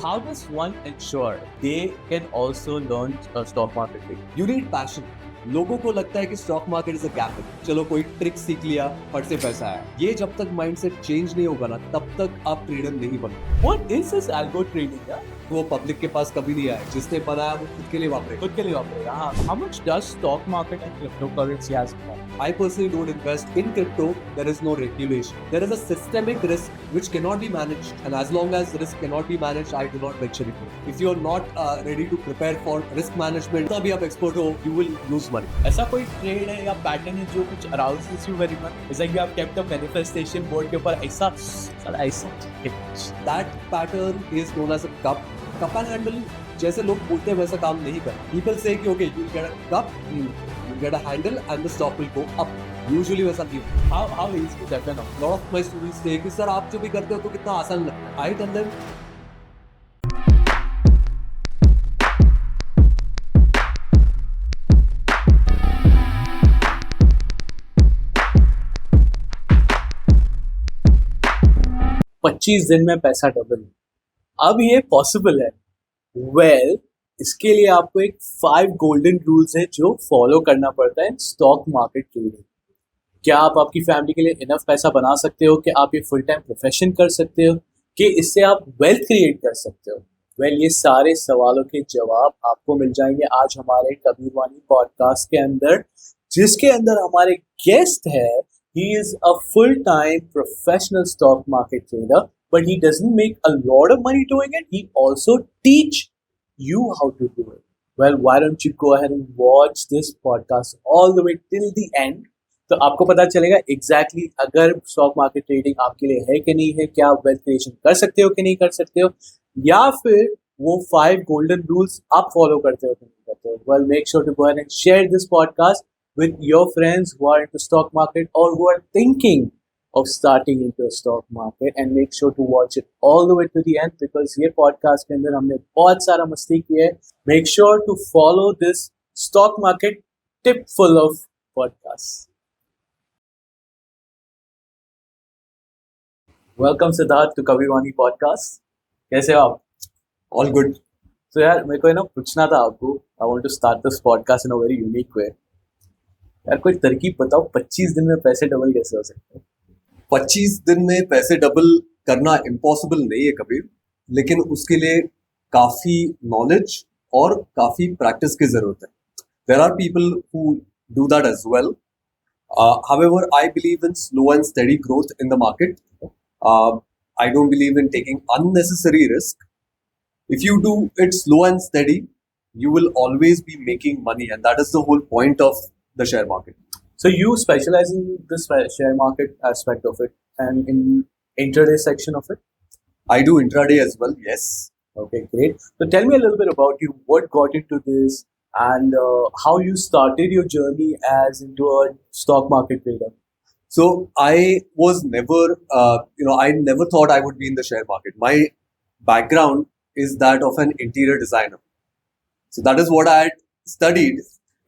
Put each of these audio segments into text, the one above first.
how does one ensure they can also learn stock market? You need passion. लोगों को लगता है कि stock market is a Gamble, चलो कोई ट्रिक सीख लिया, फट से पैसा आया। ये जब तक माइंडसेट चेंज नहीं होगा ना, तब तक आप ट्रेडर नहीं बनोगे। What is this algo trading? Yeah? वो पब्लिक के पास कभी नहीं आया, जिसने बनाया वो खुद के लिए वापरे। खुद के लिए वापरेगा। हाँ। How much does stock market and cryptocurrency has become? I personally don't invest in crypto. There is no regulation. There is a systemic risk which cannot be managed, and as long as risk cannot be managed, I do not venture into it. If you are not ready to prepare for risk management, तभी आप expert हो, you will lose money. ऐसा कोई trade है या pattern है जो कुछ arouses you very much? It's like you have kept a manifestation board के ऊपर ऐसा साला ऐसा। That pattern is known as a cup and handle. जैसे लोग बोलते हैं वैसा काम नहीं कर। People say कि okay, you get a cup, you get a handle, and the stock will go up. Usually वैसा नहीं होता। How easy is that? A lot of my students say कि सर आप जो भी करते हो तो कितना आसान लगता है। I tell them पच्चीस दिन में पैसा डबल। अब ये पॉसिबल है। वेल, इसके लिए आपको एक 5 गोल्डन रूल्स है जो फॉलो करना पड़ता है स्टॉक मार्केट ट्रेडिंग। क्या आप आपकी फैमिली के लिए इनफ पैसा बना सकते हो कि आप ये फुल टाइम प्रोफेशन कर सकते हो, कि इससे आप वेल्थ क्रिएट कर सकते हो? वेल, ये सारे सवालों के जवाब आपको मिल जाएंगे आज हमारे कबीरवानी पॉडकास्ट के अंदर, जिसके अंदर हमारे गेस्ट है। He is a full-time professional stock market trader, but he doesn't make a lot of money doing it. He also teach you how to do it. Well, why don't you go ahead and watch this podcast all the way till the end? तो आपको पता चलेगा exactly अगर stock market trading आपके लिए है कि नहीं है, क्या आप वेल्थ क्रिएशन कर सकते हो कि नहीं कर सकते हो, या फिर वो 5 गोल्डन रूल्स आप फॉलो करते हो कि नहीं करते हो। Well, make sure to go ahead and share this podcast with your friends who are into stock market or who are thinking of starting into a stock market, and make sure to watch it all the way to the end because ये podcast के अंदर हमने बहुत सारा मस्ती की है। Make sure to follow this stock market tip full of podcasts. Welcome Siddharth to कबीरवानी podcast. कैसे हो आप? all good. So यार मेरे को है ना पूछना था आपको, I want to start this podcast in a very unique way. यार कोई तरकीब बताओ, 25 दिन में पैसे डबल कैसे हो सकते हैं? 25 दिन में पैसे डबल करना इम्पॉसिबल नहीं है कबीर, लेकिन उसके लिए काफी नॉलेज और काफी प्रैक्टिस की जरूरत है। There are people who do that as well. However, I believe in slow and steady growth in the market. I don't believe in taking unnecessary risk. If you do it slow and steady, you will always be making money, and that is the whole point of the share market. So you specialize in this share market aspect of it and in intraday section of it? I do intraday as well, yes. Okay, great. So tell me a little bit about you. What got into this, and how you started your journey as into a stock market trader? So I was never, I never thought I would be in the share market. My background is that of an interior designer. So that is what I had studied.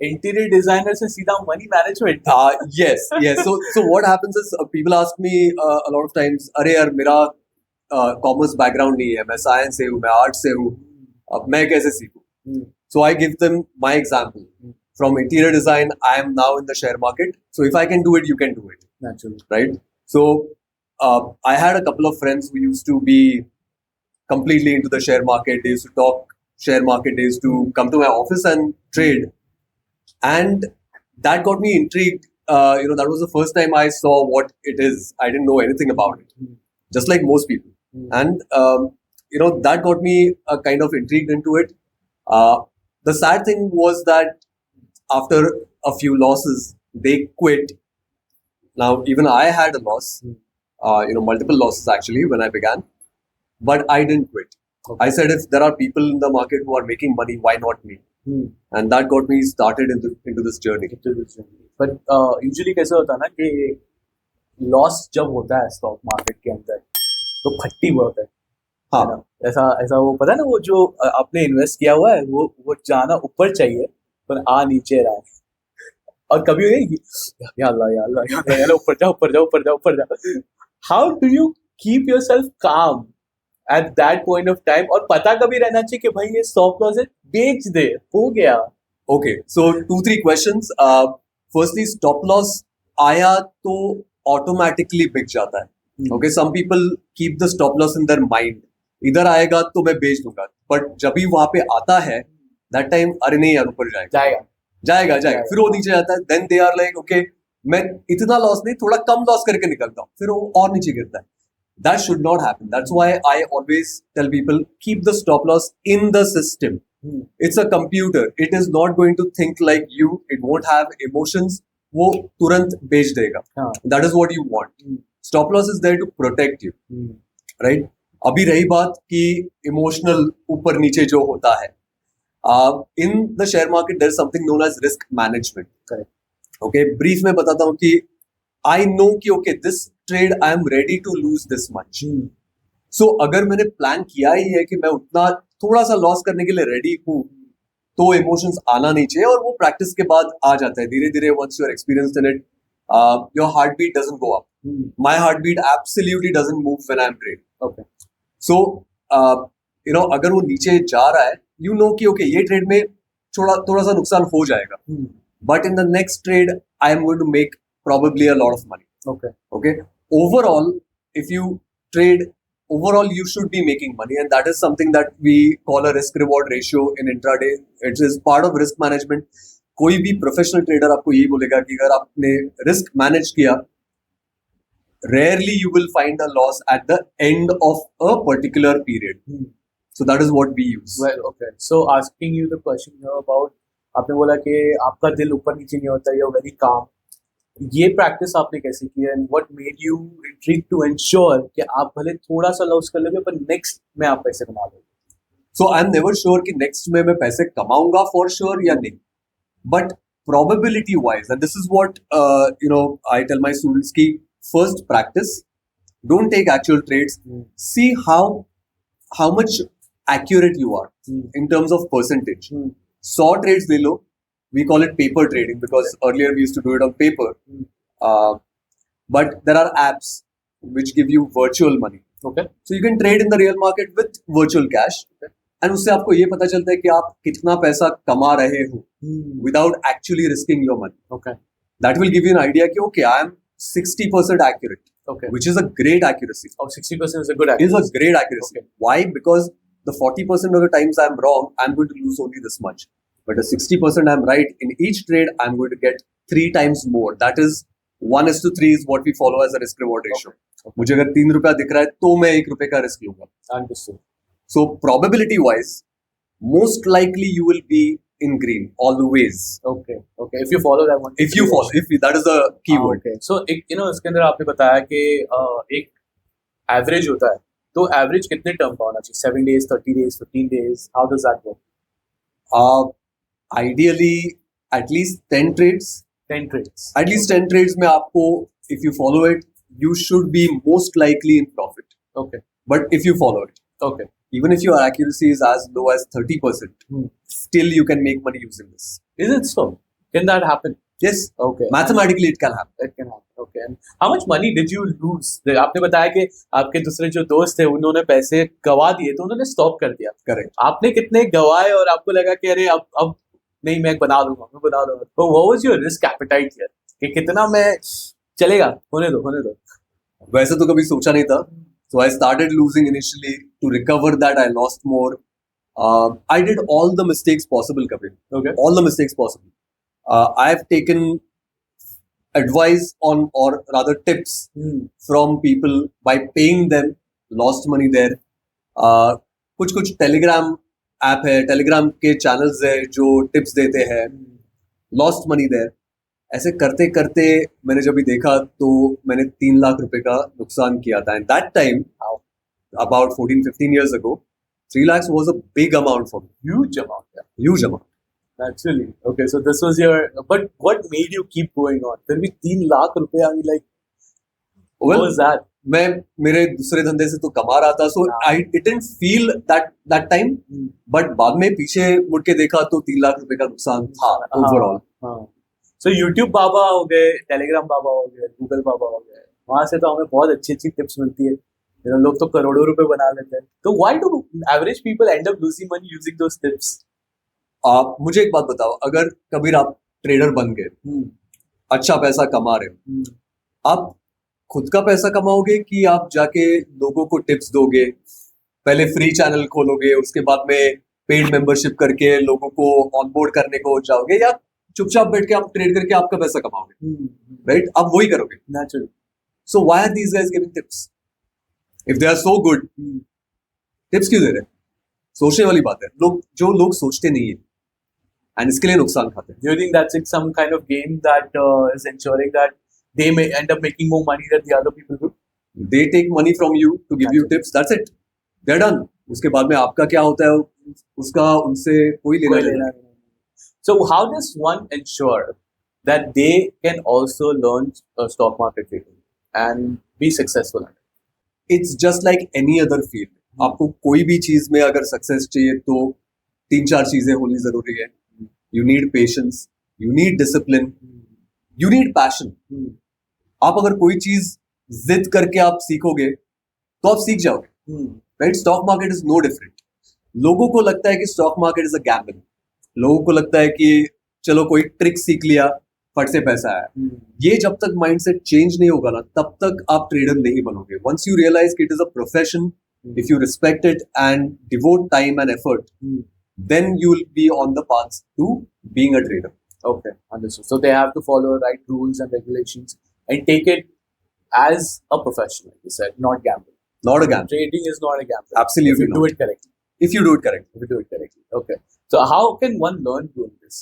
Interior designer से सीधा money management. Yes. So what happens is people ask me a lot of times, अरे यार मेरा commerce background नहीं है, मैं science से हूँ, मैं arts से हूँ, अब मैं कैसे सीखूँ? So I give them my example. From interior design, I am now in the share market. So if I can do it, you can do it. Naturally. Right? So I had a couple of friends who used to be completely into the share market. They used to talk share market. They used to come to my office and trade. And that got me intrigued. That was the first time I saw what it is. I didn't know anything about it, just like most people. And, that got me kind of intrigued into it. The sad thing was that after a few losses, they quit. Now, even I had a loss, multiple losses actually when I began. But I didn't quit. Okay. I said, if there are people in the market who are making money, why not me? And that got me started into this journey. But usually कैसे होता है ना कि loss जब होता है stock market के अंदर तो फट्टी बहुत है। हाँ, है ना? ऐसा वो पता है ना, वो जो आपने इन्वेस्ट किया हुआ है वो जाना ऊपर चाहिए पर आ नीचे रहा है। और कभी या अल्लाह ऊपर जाओ। How do you keep yourself calm at that point of time, और पता कभी रहना चाहिए कि भाई ये stop loss है, बेच दे, हो गया. Okay, so 2-3 questions. Firstly, stop loss आया तो automatically बिक जाता है. Okay, some people keep the stop loss in their mind. इधर आएगा तो मैं बेच दूंगा, but जब भी वहां पे आता है, that time अरे नहीं यार ऊपर जाएगा, जाएगा, फिर वो नीचे जाता है. Then they are like, okay, मैं इतना लॉस नहीं, थोड़ा कम लॉस करके निकलता हूँ, फिर वो और नीचे गिरता है. That should not happen. That's why I always tell people keep the stop loss in the system. It's a computer. It is not going to think like you. It won't have emotions. वो तुरंत बेच देगा. That is what you want. Stop loss is there to protect you, right? अभी रही बात कि emotional ऊपर नीचे जो होता है, in the share market there is something known as risk management. Correct. Okay, brief में बताता हूँ कि I know कि okay this trade I am ready to lose this much. So अगर मैंने प्लान किया ही है कि मैं उतना थोड़ा सा लॉस करने के लिए रेडी हूँ, तो इमोशंस आना नहीं चाहिए, और वो प्रैक्टिस के बाद आ जाता है धीरे धीरे. once you are experienced in it, your heartbeat doesn't go up. My heartbeat absolutely doesn't move when I am trading. Okay. So अगर वो नीचे जा रहा है, you know कि okay ये ट्रेड में थोड़ा सा नुकसान हो जाएगा, but in the next trade I am going to make probably a lot of money. Okay. Overall, if you trade, overall you should be making money, and that is something that we call a risk reward ratio in intraday. It is part of risk management. कोई भी professional trader आपको यही बोलेगा कि अगर आपने risk manage किया, rarely you will find a loss at the end of a particular period. So that is what we use. Well, okay. So asking you the question here about, आपने बोला कि आपका दिल ऊपर नीचे नहीं होता, you're very calm. ये प्रैक्टिस आपने कैसे की, and what made you retreat to ensure कि आप भले थोड़ा सा लॉस कर लोगे पर नेक्स्ट में आप पैसे कमा लोगे? So I'm never sure कि नेक्स्ट में मैं पैसे कमाऊंगा for sure या नहीं, but probability wise, and this is what I tell my students कि first practice, don't take actual trades, see how much accurate you are in terms of percentage. 100 trades ले लो, we call it paper trading because earlier we used to do it on paper, but there are apps which give you virtual money. Okay. So you can trade in the real market with virtual cash, and उससे आपको ये पता चलता है कि आप कितना पैसा कमा रहे हो without actually risking your money. Okay. That will give you an idea कि okay, I am 60% accurate. Okay. Which is a great accuracy. Oh, 60% is a good accuracy. Is a great accuracy. Okay. Why? Because the 40% of the times I'm wrong, I'm going to lose only this much. But the 60% I'm right, in each trade, I'm going to get 3 times more. That is 1:3 is what we follow as a risk reward ratio. Okay. मुझे अगर 3 रुपया दिख रहा है तो मैं 1 रुपये का रिस्क लूंगा. Understood. So probability wise, most likely you will be in green always. Okay. If you follow that one. That is the keyword. Okay. So इसके अंदर आपने बताया कि एक एवरेज होता है, तो एवरेज कितने टर्म का होना चाहिए? 7 days, 30 days, 15 days? How does that work? Ideally at least 10 trades. 10 trades. At least 10 trades में आपको, if you follow it, you should be most likely in profit. Okay. But if you follow it. Okay. Even if your accuracy is as low as 30%, still you can make money using this. Is it so? Can that happen? Yes. Okay. Mathematically it can happen. It can happen. Okay. And how much money did you lose? आपने बताया कि आपके दूसरे जो दोस्त थे उन्होंने पैसे गवा दिए तो उन्होंने स्टॉप कर दिया. Correct. आपने कितने गवाए और आपको लगा कि अरे अब नहीं, मैं बना लूंगा. तो what was your risk appetite here? कि कितना मैं चलेगा, होने दो. वैसे तो कभी सोचा नहीं था. So I started losing initially. To recover that, I lost more. I did all the mistakes possible, Kapil. Okay. All the mistakes possible. I have taken advice on, or rather tips from people by paying them. Lost money there. कुछ Telegram app है, Telegram के channels है जो tips देते हैं. Lost money there. ऐसे करते करते मैंने जब भी देखा तो मैंने 3 लाख रुपए का नुकसान किया था. And that time about 14-15 years ago, 3 lakhs was a big amount for me. Huge amount. Yeah. Huge amount. Naturally. Okay, so this was your. But what made you keep going on? फिर भी 3 लाख रुपए, I mean, like, what was that? मैं मेरे दूसरे धंधे से तो कमा रहा था, so I didn't feel that time. But बाद में पीछे मुड़ के देखा तो 3 लाख रुपए का नुकसान था overall. So YouTube बाबा हो गए, Telegram बाबा हो गए, Google बाबा हो गए, वहां से तो हमें बहुत अच्छी टिप्स मिलती है. लोग तो करोड़ों रुपए बना लेते हैं. तो why do average people end up losing money using those tips? आप मुझे एक बात बताओ, अगर कबीर आप ट्रेडर बन गए, अच्छा पैसा कमा रहे हो, आप खुद का पैसा कमाओगे कि आप जाके लोगों को टिप्स दोगे, पहले फ्री चैनल खोलोगे, उसके बाद में पेड मेंबरशिप करके लोगों को ऑनबोर्ड करने को जाओगे, या चुपचाप बैठ के आप ट्रेड करके आपका पैसा कमाओगे, राइट? आप वही करोगे Naturally. So why are these guys giving tips if they are so good? Tips क्यों दे रहे हैं? सोचने वाली बात है. लोग सोचते नहीं है एंड इसके लिए नुकसान खाते हैं. Do you think that's like some kind of game that is ensuring that they may end up making more money than the other people do? They take money from you to give you tips, that's it, they're done. उसके बाद में आपका क्या होता है उसका उनसे कोई लेना देना नहीं. So how does one ensure that they can also learn stock market trading and be successful at it? It's just like any other field. आपको कोई भी चीज में अगर सक्सेस चाहिए तो 3-4 चीजें होनी जरूरी है. You need patience, you need discipline, you need passion. आप अगर कोई चीज जिद करके आप सीखोगे तो आप सीख जाओगे, right? Stock market is no different. लोगों को लगता है कि stock market is a gamble. लोगों को लगता है कि चलो कोई ट्रिक सीख लिया, फट से पैसा आया. ये जब तक माइंडसेट चेंज नहीं होगा ना, तब तक आप ट्रेडर नहीं बनोगे. वंस यू रियलाइज कि it is a profession, if you respect it and devote time and effort, then you will be on the path to being a trader. Okay, understood. So they have to follow right rules and regulations and take it as a profession, like you said, not gamble. Not a gamble. Trading is not a gamble. Absolutely If you not. do it correctly. If you do it correctly. If you do it correctly. Okay. So how can one learn doing this?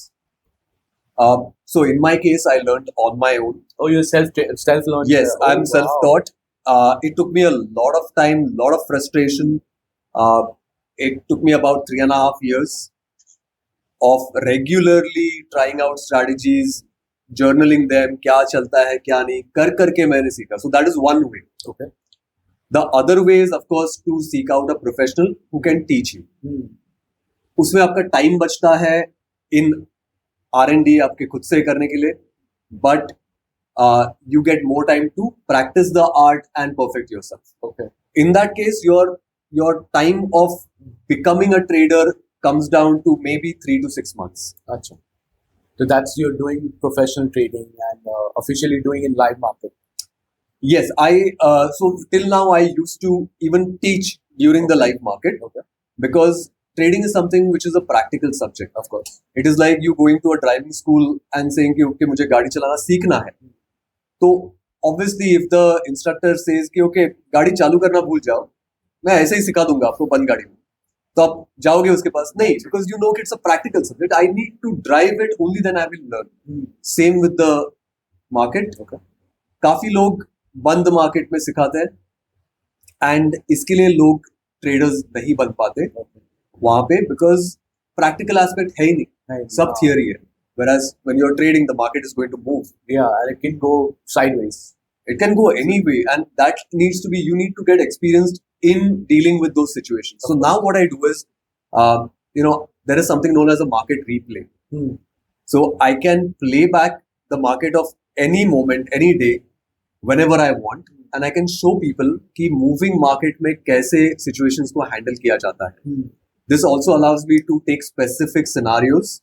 So in my case, I learned on my own. Oh, you're self-learned? Yes, I'm self-taught. It took me a lot of time, lot of frustration. It took me about 3.5 years of regularly trying out strategies, journaling them, क्या चलता है क्या नहीं, कर करके मैंने सीखा. So that is one way. Okay. The other way is of course to seek out a professional who can teach you. उसमें आपका टाइम बचता है in R&D आपके खुद से करने के लिए, but you get more time to practice the art and perfect yourself. Okay. In that case, your time of becoming a trader comes down to maybe 3 to 6 months. Achha. So that's you're doing professional trading and officially doing in live market. Yes, so till now I used to even teach during the live market. Okay. Because trading is something which is a practical subject. Of course. It is like you going to a driving school and saying कि okay मुझे गाड़ी चलाना सीखना है. तो obviously if the instructor says कि okay गाड़ी चालू करना भूल जाओ, मैं ऐसे ही सिखा दूंगा आपको बंद गाड़ी में, तो आप जाओगे उसके पास नहीं, because you know it's a practical subject. I need to drive it, only then I will learn. Same with the market. काफी लोग बंद मार्केट में सिखाते हैं एंड इसके लिए लोग ट्रेडर्स नहीं बन पाते वहां पे, बिकॉज प्रैक्टिकल एस्पेक्ट है ही नहीं, सब थियरी है. Whereas when you're trading, the market is going to move. Yeah, and it can go sideways. It can go any way, and that needs to be, you need to get experienced in dealing with those situations. So now what I do is, there is something known as a market replay. So I can play back the market of any moment, any day, whenever I want, and I can show people कि moving market में कैसे situations को handle किया जाता है. This also allows me to take specific scenarios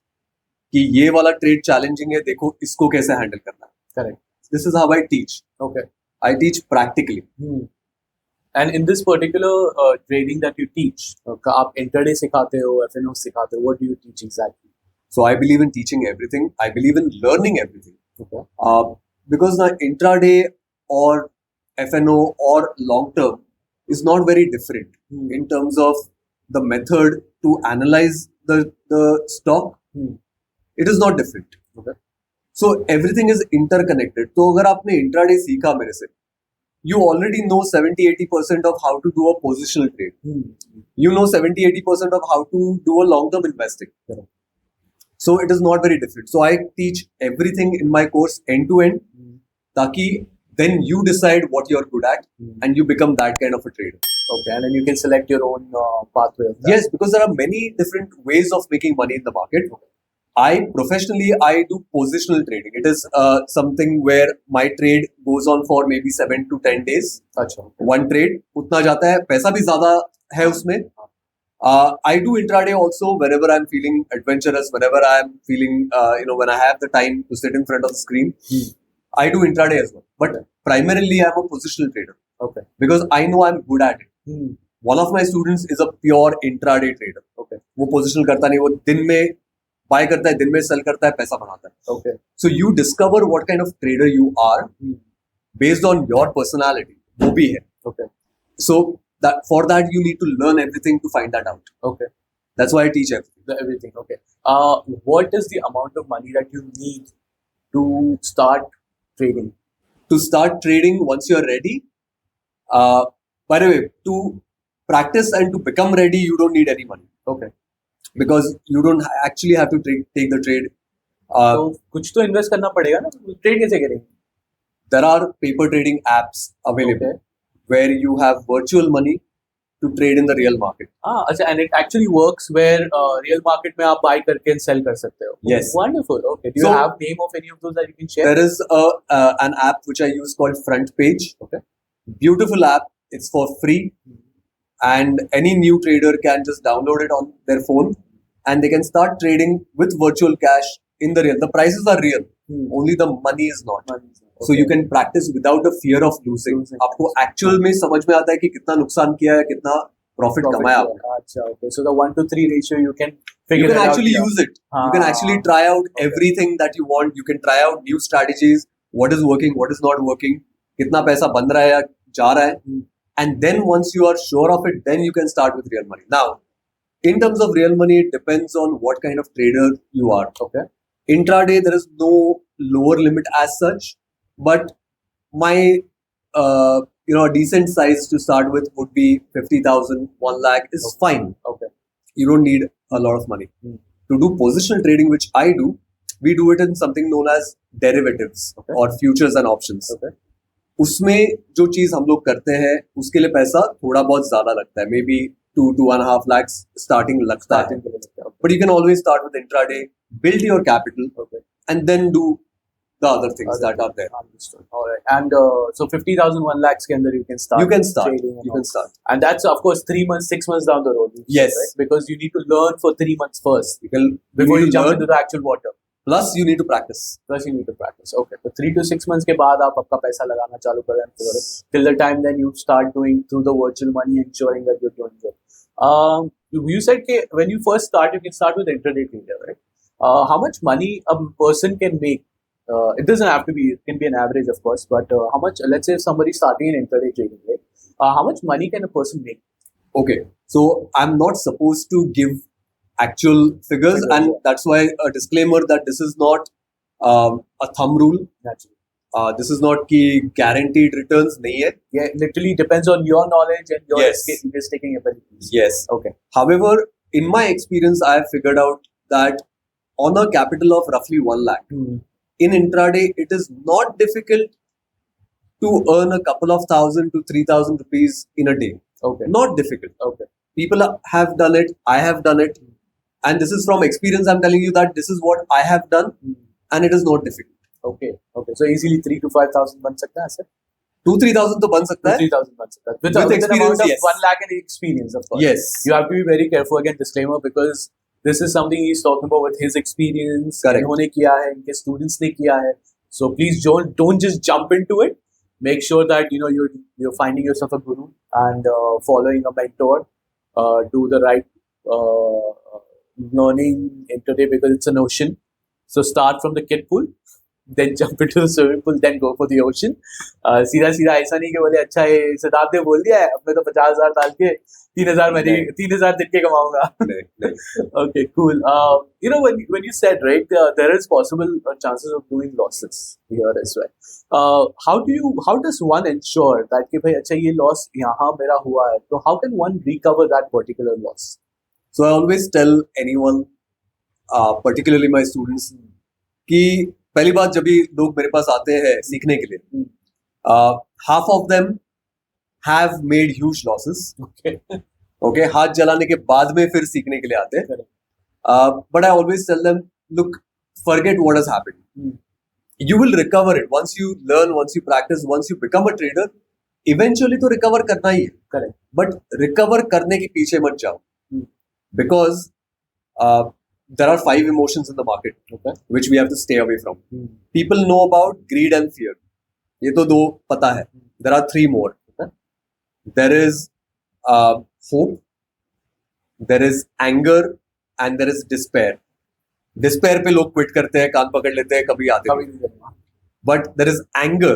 कि ये वाला trade challenging है, देखो इसको कैसे handle करना है. Correct. This is how I teach. Okay. I teach practically. And in this particular trading that you teach, आप intraday सिखाते हो, FNO सिखाते हो, what do you teach exactly? So I believe in teaching everything. I believe in learning everything. Okay. Because the intraday or FNO or long term is not very different in terms of the method to analyze the stock. It is not different. Okay. So everything is interconnected. तो अगर आपने intraday सीखा मेरे से, you already know 70-80% of how to do a positional trade. You know 70-80% of how to do a long-term investing. Correct. So it is not very different. So I teach everything in my course end to end, ताकि then you decide what you're good at and you become that kind of a trader. Okay, and then you can select your own pathway of that. Yes, because there are many different ways of making money in the market. I professionally I do positional trading. It is something where my trade goes on for maybe 7 to 10 days. अच्छा. One trade उतना जाता है, पैसा भी ज्यादा है उसमें. I do intraday also whenever I'm feeling adventurous, whenever I'm feeling when I have the time to sit in front of the screen. I do intraday as well, but primarily I'm a positional trader. Okay. Because I know I'm good at it. One of my students is a pure intraday trader. Okay. वो positional करता नहीं, वो दिन में buy करता है, दिन में sell करता है, पैसा बनाता है. Okay. So you discover what kind of trader you are based on your personality. वो भी है. Okay. So for that you need to learn everything to find that out. Okay. That's why I teach everything. Everything. Okay. What is the amount of money that you need to start trading? To start trading once you're ready. By the way, to practice and to become ready, you don't need any money. Okay. Because you don't actually have to take the trade. तो कुछ तो invest करना पड़ेगा ना, trade कैसे करेंगे? There are paper trading apps available where you have virtual money to trade in the real market. हाँ, अच्छा, and it actually works where real market में आप buy करके sell कर सकते हो. Yes. Wonderful. Okay. Do you have name of any of those that you can share? There is an app which I use called Front Page. Okay. Beautiful app. It's for free. And any new trader can just download it on their phone and they can start trading with virtual cash in the real. The prices are real. Only the money is not. Okay. So you can practice without a fear of losing. आपको actual में समझ में आता है कि कितना नुकसान किया है, कितना profit कमाया आपने. अच्छा, okay. So the 1-to-3 ratio you can figure you can it actually out. use it. You can actually try out everything that you want. You can try out new strategies. What is working, what is not working. कितना पैसा बन रहा है या जा रहा है. And then once you are sure of it, then you can start with real money. Now, in terms of real money, it depends on what kind of trader you are. Okay. Intraday, there is no lower limit as such, but my a decent size to start with would be 50,000, 1 lakh is fine. Okay. You don't need a lot of money. To do positional trading, which I do, we do it in something known as derivatives or futures and options. Okay. उसमें जो चीज हम लोग करते हैं उसके लिए पैसा थोड़ा बहुत ज्यादा लगता है, मे बी 2.5 lakhs स्टार्टिंग लगता है, but you can always start with intraday, build your capital and then do the other things that are there. Understood. All right. And so 50,000, 1 lakhs के अंदर you can start. You can start. Trading You can start. And that's of course 3 months, 6 months down the road. Yes. Right? Because you need to learn for 3 months first Before you jump into the actual water. Plus you need to practice. Okay. So 3 to 6 months के बाद आप आपका पैसा लगाना चालू करें. Till the time then you start doing through the virtual money, ensuring that you're doing good. You said that when you first start, you can start with intraday trader, right? How much money a person can make? It doesn't have to be. It can be an average, of course. But how much? Let's say if somebody starting in intraday trading, right? How much money can a person make? Okay. So I'm not supposed to give actual figures, and that's why a disclaimer that this is not a thumb rule. Naturally. This is not ki guaranteed returns nahi hai. Yeah, it literally depends on your knowledge and your risk-taking abilities. Yes. Okay. However, in my experience, I have figured out that on a capital of roughly 1 lakh, in intraday, it is not difficult to earn a couple of thousand to 3,000 rupees in a day. Okay. Not difficult. Okay. People have done it. I have done it. And this is from experience. I'm telling you that this is what I have done, and it is not difficult. Okay. So easily 3,000 to 5,000 बन सकता है sir. 2-3,000 तो बन सकता है. 3,000 बन सकता है. With experience, an amount of yes. 1 lakh and experience, of course. Yes. You have to be very careful. Again, disclaimer, because this is something he's talking about with his experience. Correct. इन्होंने किया है, इनके students ने किया है. So please don't just jump into it. Make sure that you're finding yourself a guru and following a mentor. Do the right learning intraday, because it's an ocean. So start from the kid pool, then jump into the swimming pool, then go for the ocean. सीधा ऐसा नहीं कि बोले अच्छा ये सिद्धार्थ ने बोल दिया है, अब मैं तो 50,000 डाल के 3,000 दिन के कमाऊंगा. Okay, cool. When you said, right, there is possible chances of doing losses here as well. How does one ensure that कि भाई अच्छा ये loss यहाँ मेरा हुआ है, तो how can one recover that particular loss? So I always tell anyone, particularly my students, कि पहली बात जब भी लोग मेरे पास आते हैं सीखने के लिए, half of them have made huge losses. Okay, हाथ जलाने के बाद में फिर सीखने के लिए आते हैं. But I always tell them, look, forget what has happened. Hmm. You will recover it once you learn, once you practice, once you become a trader. Eventually तो recover करना ही है. Correct. But recover करने के पीछे मत जाओ. Hmm. Because there are 5 emotions in the market Okay. which we have to stay away from. Hmm. People know about greed and fear. ये तो 2 पता है. There are 3 more. Okay. There is hope, there is anger, and there is despair. Despair पे लोग quit करते हैं, कान पकड़ लेते हैं, कभी आते कभी नहीं. नहीं करना. But there is anger.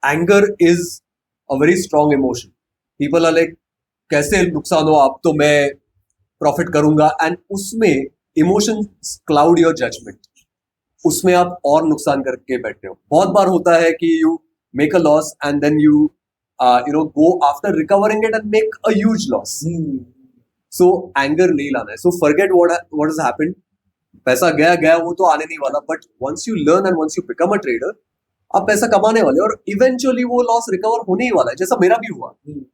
Anger is a very strong emotion. People are like, कैसे नुकसान हो, अब तो मैं प्रॉफिट करूंगा. एंड उसमें इमोशंस क्लाउड योर जजमेंट. उसमें आप और नुकसान करके बैठते हो. बहुत बार होता है कि you make a loss and then you go after recovering it and make a huge loss. Hmm. So anger नहीं लाना है. So forget what has happened. पैसा गया वो तो आने नहीं वाला. But once you learn and once you become a trader, आप पैसा कमाने वाले और eventually वो लॉस रिकवर होने ही वाला है, जैसा मेरा भी हुआ. Hmm.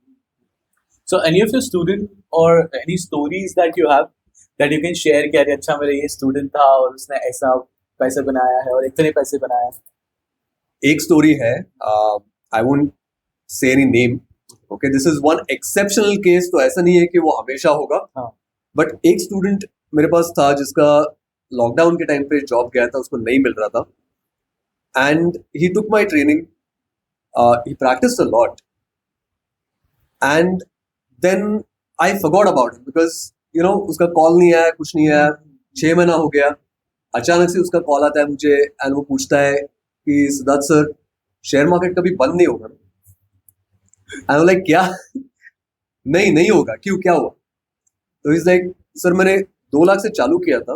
So any of your student or any stories that you have that you can share कि अरे अच्छा मेरा ये स्टूडेंट था और उसने ऐसा पैसे बनाया है और इतने पैसे बनाया है. एक स्टोरी है, I won't say any name. Okay, this is one exceptional case. तो ऐसा नहीं है कि वो हमेशा होगा. हाँ. बट एक स्टूडेंट मेरे पास था जिसका लॉकडाउन के टाइम पे जॉब गया था, उसको नहीं मिल रहा था. And he took my training, he practised a lot and then I forgot about it because you know उसका कॉल नहीं आया, कुछ नहीं आया. 6 महीना हो गया. अचानक से उसका कॉल आता है मुझे एंड वो पूछता है कि सिद्धार्थ सर, शेयर मार्केट कभी बंद नहीं होगा? आई एम लाइक क्या? नहीं होगा. क्यों, क्या हुआ? तो इज लाइक सर मैंने 2 लाख से चालू किया था.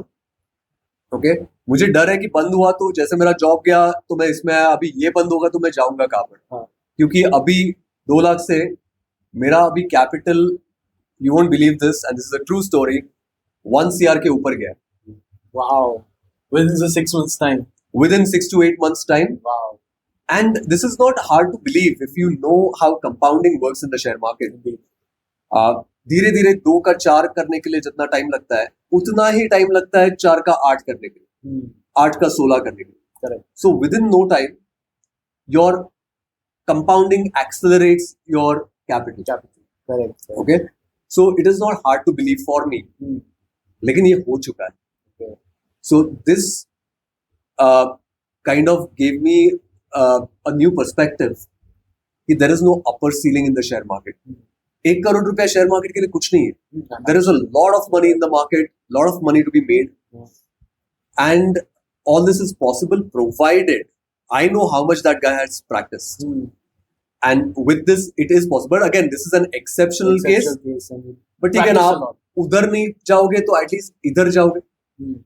ओके, मुझे डर है कि बंद हुआ तो जैसे मेरा जॉब गया तो मैं इसमें आया, अभी ये बंद होगा तो मैं जाऊंगा कहाँ पर? हाँ. क्योंकि अभी 2 लाख से मेरा अभी capital, you won't believe this and this is a true story, 1 CR के ऊपर गया. Wow. Within the 6 months time. Within 6 to 8 months time. Wow. And this is not hard to believe if you know how compounding works in the share market. Indeed. धीरे धीरे 2 का 4 करने के लिए जितना टाइम लगता है उतना ही टाइम लगता है 4 का 8 करने के लिए, Hmm. 8 का 16 करने के लिए. Correct. So within no time, your compounding accelerates your capital. Capital. Correct. Okay, so it is not hard to believe for me. Hmm. लेकिन ये हो चुका है. Okay. So this kind of gave me a new perspective कि there is no upper ceiling in the share market. 1 crore रुपया share market के लिए कुछ नहीं है. Hmm. There is a lot of money in the market, lot of money to be made, Hmm. and all this is possible provided I know how much that guy has practiced. Hmm. And with this, it is possible. But again, this is an exceptional case. Exceptional case. I mean, But ठीक है ना, practice a lot. आप उधर नहीं जाओगे तो at least इधर जाओगे. Hmm.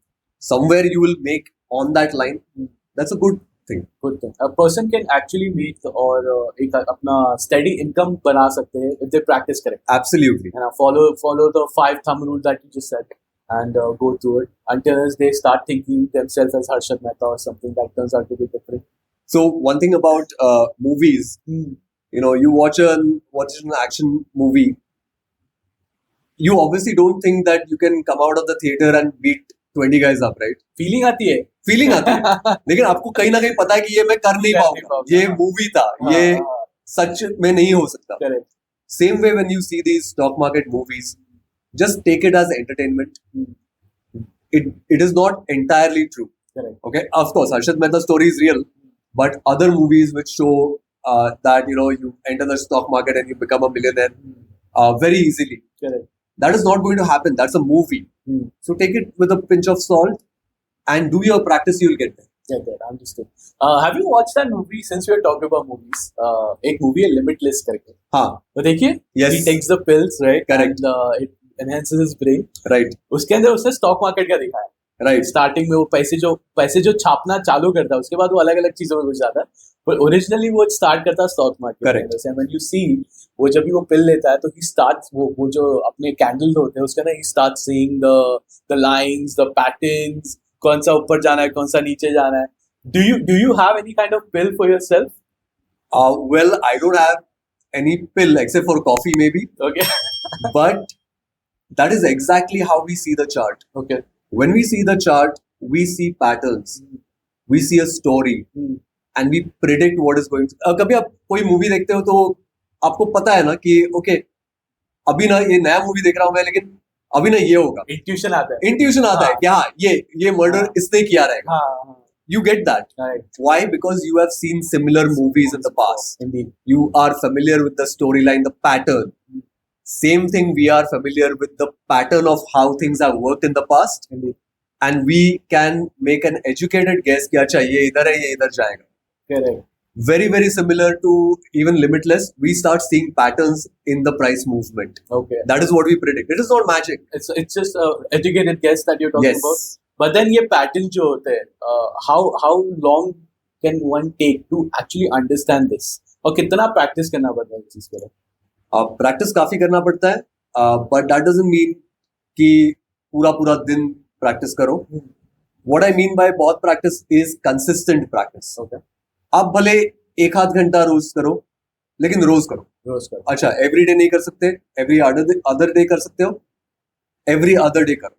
Somewhere you will make on that line. Hmm. That's a good thing. Good thing. A person can actually make और एक अपना steady income बना सकते हैं if they practice correct. Absolutely. And follow the 5 thumb rule that you just said and go through it until they start thinking themselves as Harshad Mehta or something that turns out to be different. So one thing about movies, you know, you watch an action movie. You obviously don't think that you can come out of the theater and beat 20 guys up, right? Feeling आती है. Feeling आती है, लेकिन आपको कहीं ना कहीं पता है कि ये मैं कर नहीं पाऊंगा, ये मूवी था, ये सच में नहीं हो सकता. Correct. Same way when you see these stock market movies, just take it as entertainment. It is not entirely true. Correct. Okay, of course, Harshad Mehta's story is real, but other movies which show that you know you enter the stock market and you become a millionaire very easily. Correct. That is not going to happen. That's a movie. So take it with a pinch of salt and do your practice. You'll get there. Get that. Understood. Have you watched that movie? Since we are talking about movies, एक movie है Limitless करके. हाँ. तो देखिए. Yes. He takes the pills, right? Correct. And it enhances his brain. Right. उसके अंदर उसने stock market का दिखाया. Right. स्टार्टिंग में वो पैसे जो छापना चालू करता है उसके बाद वो अलग अलग चीजों में घुस जाता है. पर ओरिजिनली वो स्टार्ट करता है stock market. Correct. And when you see वो जब भी वो पिल लेता है तो he starts वो जो अपने कैंडल होते हैं उसके अंदर he starts seeing the lines, the patterns, कौन सा ऊपर जाना है, कौन सा नीचे जाना है. Do you have any kind of pill for yourself? Well, I don't have any pill except for coffee maybe. Okay. But that is exactly how we see the chart. Okay. When we see the chart, we see patterns, we see a story, and we predict what is going to. कभी आप कोई movie देखते हो तो आपको पता है ना कि ओके अभी ना ये नया मूवी देख रहा हूँ मैं, लेकिन अभी ना ये होगा, इंट्यूशन आता है. इंट्यूशन आता है हाँ. कि हाँ ये मर्डर हाँ. इसने किया रहेगा. हाँ. You get that. Right. Why? Because you have seen similar movies in the past. Indeed. You are familiar with the storyline, the pattern. Same thing, we are familiar with the pattern of how things have worked in the past. Indeed. And we can make an educated guess कि अच्छा ये इधर है, ये इधर जाएगा. Correct. Very, very similar to even Limitless. We start seeing patterns in the price movement. Okay. That is what we predict. It is not magic. It's just a educated guess that you're talking Yes. about. But then ये pattern जो होते हैं, how long can one take to actually understand this? और कितना practice करना पड़ता है इस चीज के लिए? प्रैक्टिस काफी करना पड़ता है, बट दैट डजंट मीन कि पूरा दिन प्रैक्टिस करो. व्हाट आई मीन बाय बहुत practice is consistent practice. Okay. आप भले एक आध घंटा रोज करो, लेकिन रोज करो. रोज करो. अच्छा एवरी डे नहीं कर सकते, एवरी अदर डे कर सकते हो, एवरी अदर डे करो,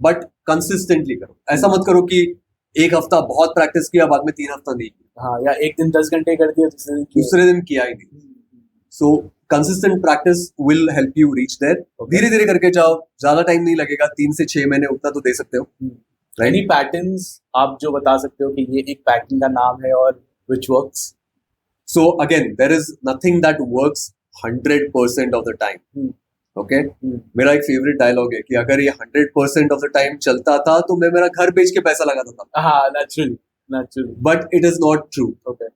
बट कंसिस्टेंटली करो. ऐसा मत करो कि एक हफ्ता बहुत प्रैक्टिस किया, बाद में 3 हफ्ता नहीं किया, हाँ, या एक दिन 10 घंटे कर दिया, दूसरे दिन किया ही नहीं. So consistent practice will help you reach there. धीरे धीरे करके जाओ, ज्यादा टाइम नहीं लगेगा, 3 से 6 महीने उतना तो दे सकते हो. एनी पैटर्न्स आप जो बता सकते हो कि ये एक पैटर्न का नाम है और which works? So again, there is nothing that works 100% of the time. Okay? मेरा एक फेवरेट डायलॉग है कि अगर ये 100% of the time चलता था तो मैं मेरा घर बेच के पैसा लगाता था. हाँ, naturally. But it is not true. Okay.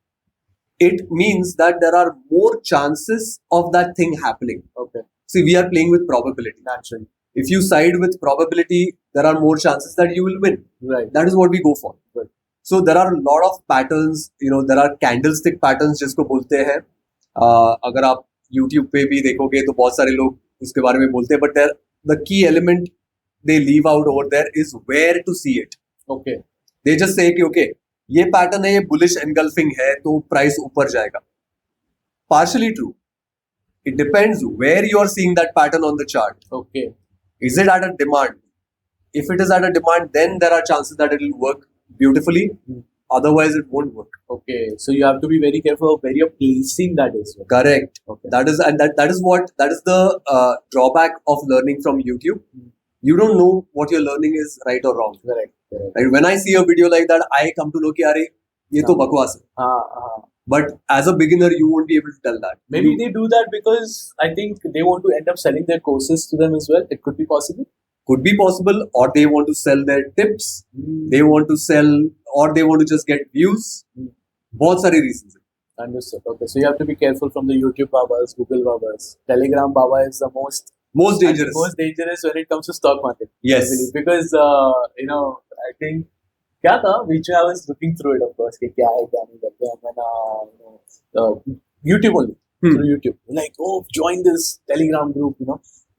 It means that there are more chances of that thing happening. Okay. See, we are playing with probability. Naturally. If you side with probability, there are more chances that you will win. Right. That is what we go for. Right. So there are a lot of patterns, there are candlestick patterns जिसको बोलते हैं. अगर आप YouTube पे भी देखोगे तो बहुत सारे लोग उसके बारे में बोलते हैं, but the key element they leave out over there is where to see it. Okay. They just say कि okay, ये पैटर्न है, ये bullish engulfing है तो प्राइस ऊपर जाएगा. Partially true. It depends where you are seeing that pattern on the chart. Okay. Is it at a demand? If it is at a demand, then there are chances that it will work beautifully. Otherwise, it won't work. Okay. So you have to be very careful of where you're placing that as well. Correct. Okay. That is the drawback of learning from YouTube. You don't know what you're learning is right or wrong. Correct. Right? When I see a video like that, I come to know कि अरे ये तो बकवास है. हाँ. But as a beginner, you won't be able to tell that. Maybe they do that because I think they want to end up selling their courses to them as well. It could be possible. Could be possible, or they want to sell their tips. They want to sell, or they want to just get views. बहुत सारी reasons. Understood. Okay, so you have to be careful from the YouTube babas, Google babas. Telegram baba is the most dangerous. Most dangerous when it comes to stock market. Yes. I believe. Because I think क्या था, which I was looking through it, of course, कि क्या है क्या नहीं करते हैं, and YouTube only through YouTube. Like, oh, join this Telegram group,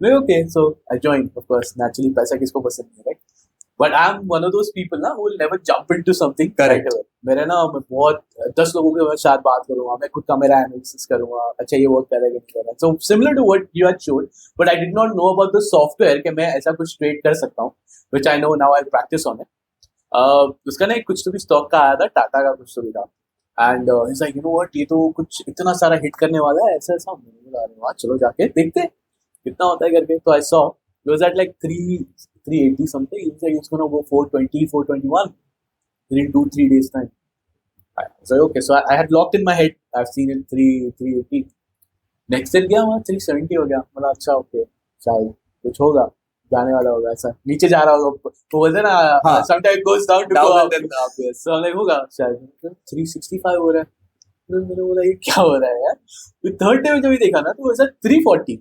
Well, okay, so I joined, of course. Naturally, पैसा किसको पसंद नहीं, right? But I'm one of those people who will never jump into something. Correct. Right away. मेरा मैं बहुत 10 लोगों के साथ बात करूँगा, मैं खुद का मेरा एनालिसिस करूँगा, अच्छा ये वर्क करेगा नहीं करेगा. So similar to what you had showed, but I did not know about the software कि मैं ऐसा कुछ ट्रेड कर सकता हूँ, which I know now. I practice on it. उसका ना कुछ तो भी स्टॉक का आया था, टाटा का कुछ तो भी था. And he's like, what, ये तो कुछ इतना सारा हिट करने वाला है, ऐसा चलो जाके देखते हैं कितना होता है करके. तो I saw it was at like 380 something. He was like, it's gonna go 420, 421 within 2-3 days time. I was like, okay, so I had locked in my head. I've seen it 380. Next दिन गया वहाँ 370 हो गया. मतलब अच्छा, okay, शायद कुछ होगा, जाने वाला होगा, ऐसा नीचे जा रहा होगा. तो बोलते ना, sometimes it goes down to go up. So I'm like, होगा शायद 365 हो रहा है. तो मैंने बोला ये क्या हो रहा है यार. फिर थर्ड डे में जब देखा ना तो वैसा 340.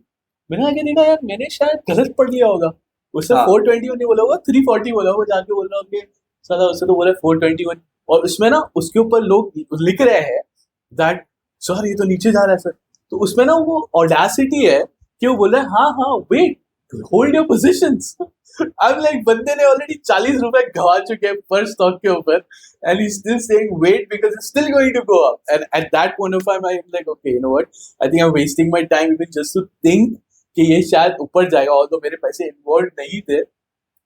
मैंने आगे देखा यार, मैंने शायद गलत पढ़ लिया होगा. उससे 421 नहीं बोला होगा, 340 बोला होगा. जाके बोल रहा हूँ कि साला उससे तो बोला 421. और उसमें ना उसके ऊपर लोग लिख रहे हैं दैट सर ये तो नीचे जा रहा है सर. तो उसमें ना वो ऑडेसिटी है कि वो बोल रहा है हाँ wait, hold your positions. I am like, बंदे ने ऑलरेडी 40 रुपए गवा चुके हैं पर स्टॉक के ऊपर, and he's still saying wait because it's still going to go up. And at that point of time, I'm like, okay, you know what? I think I'm wasting my time even just to think कि ये शायद ऊपर जाएगा. और तो मेरे पैसे involve नहीं थे,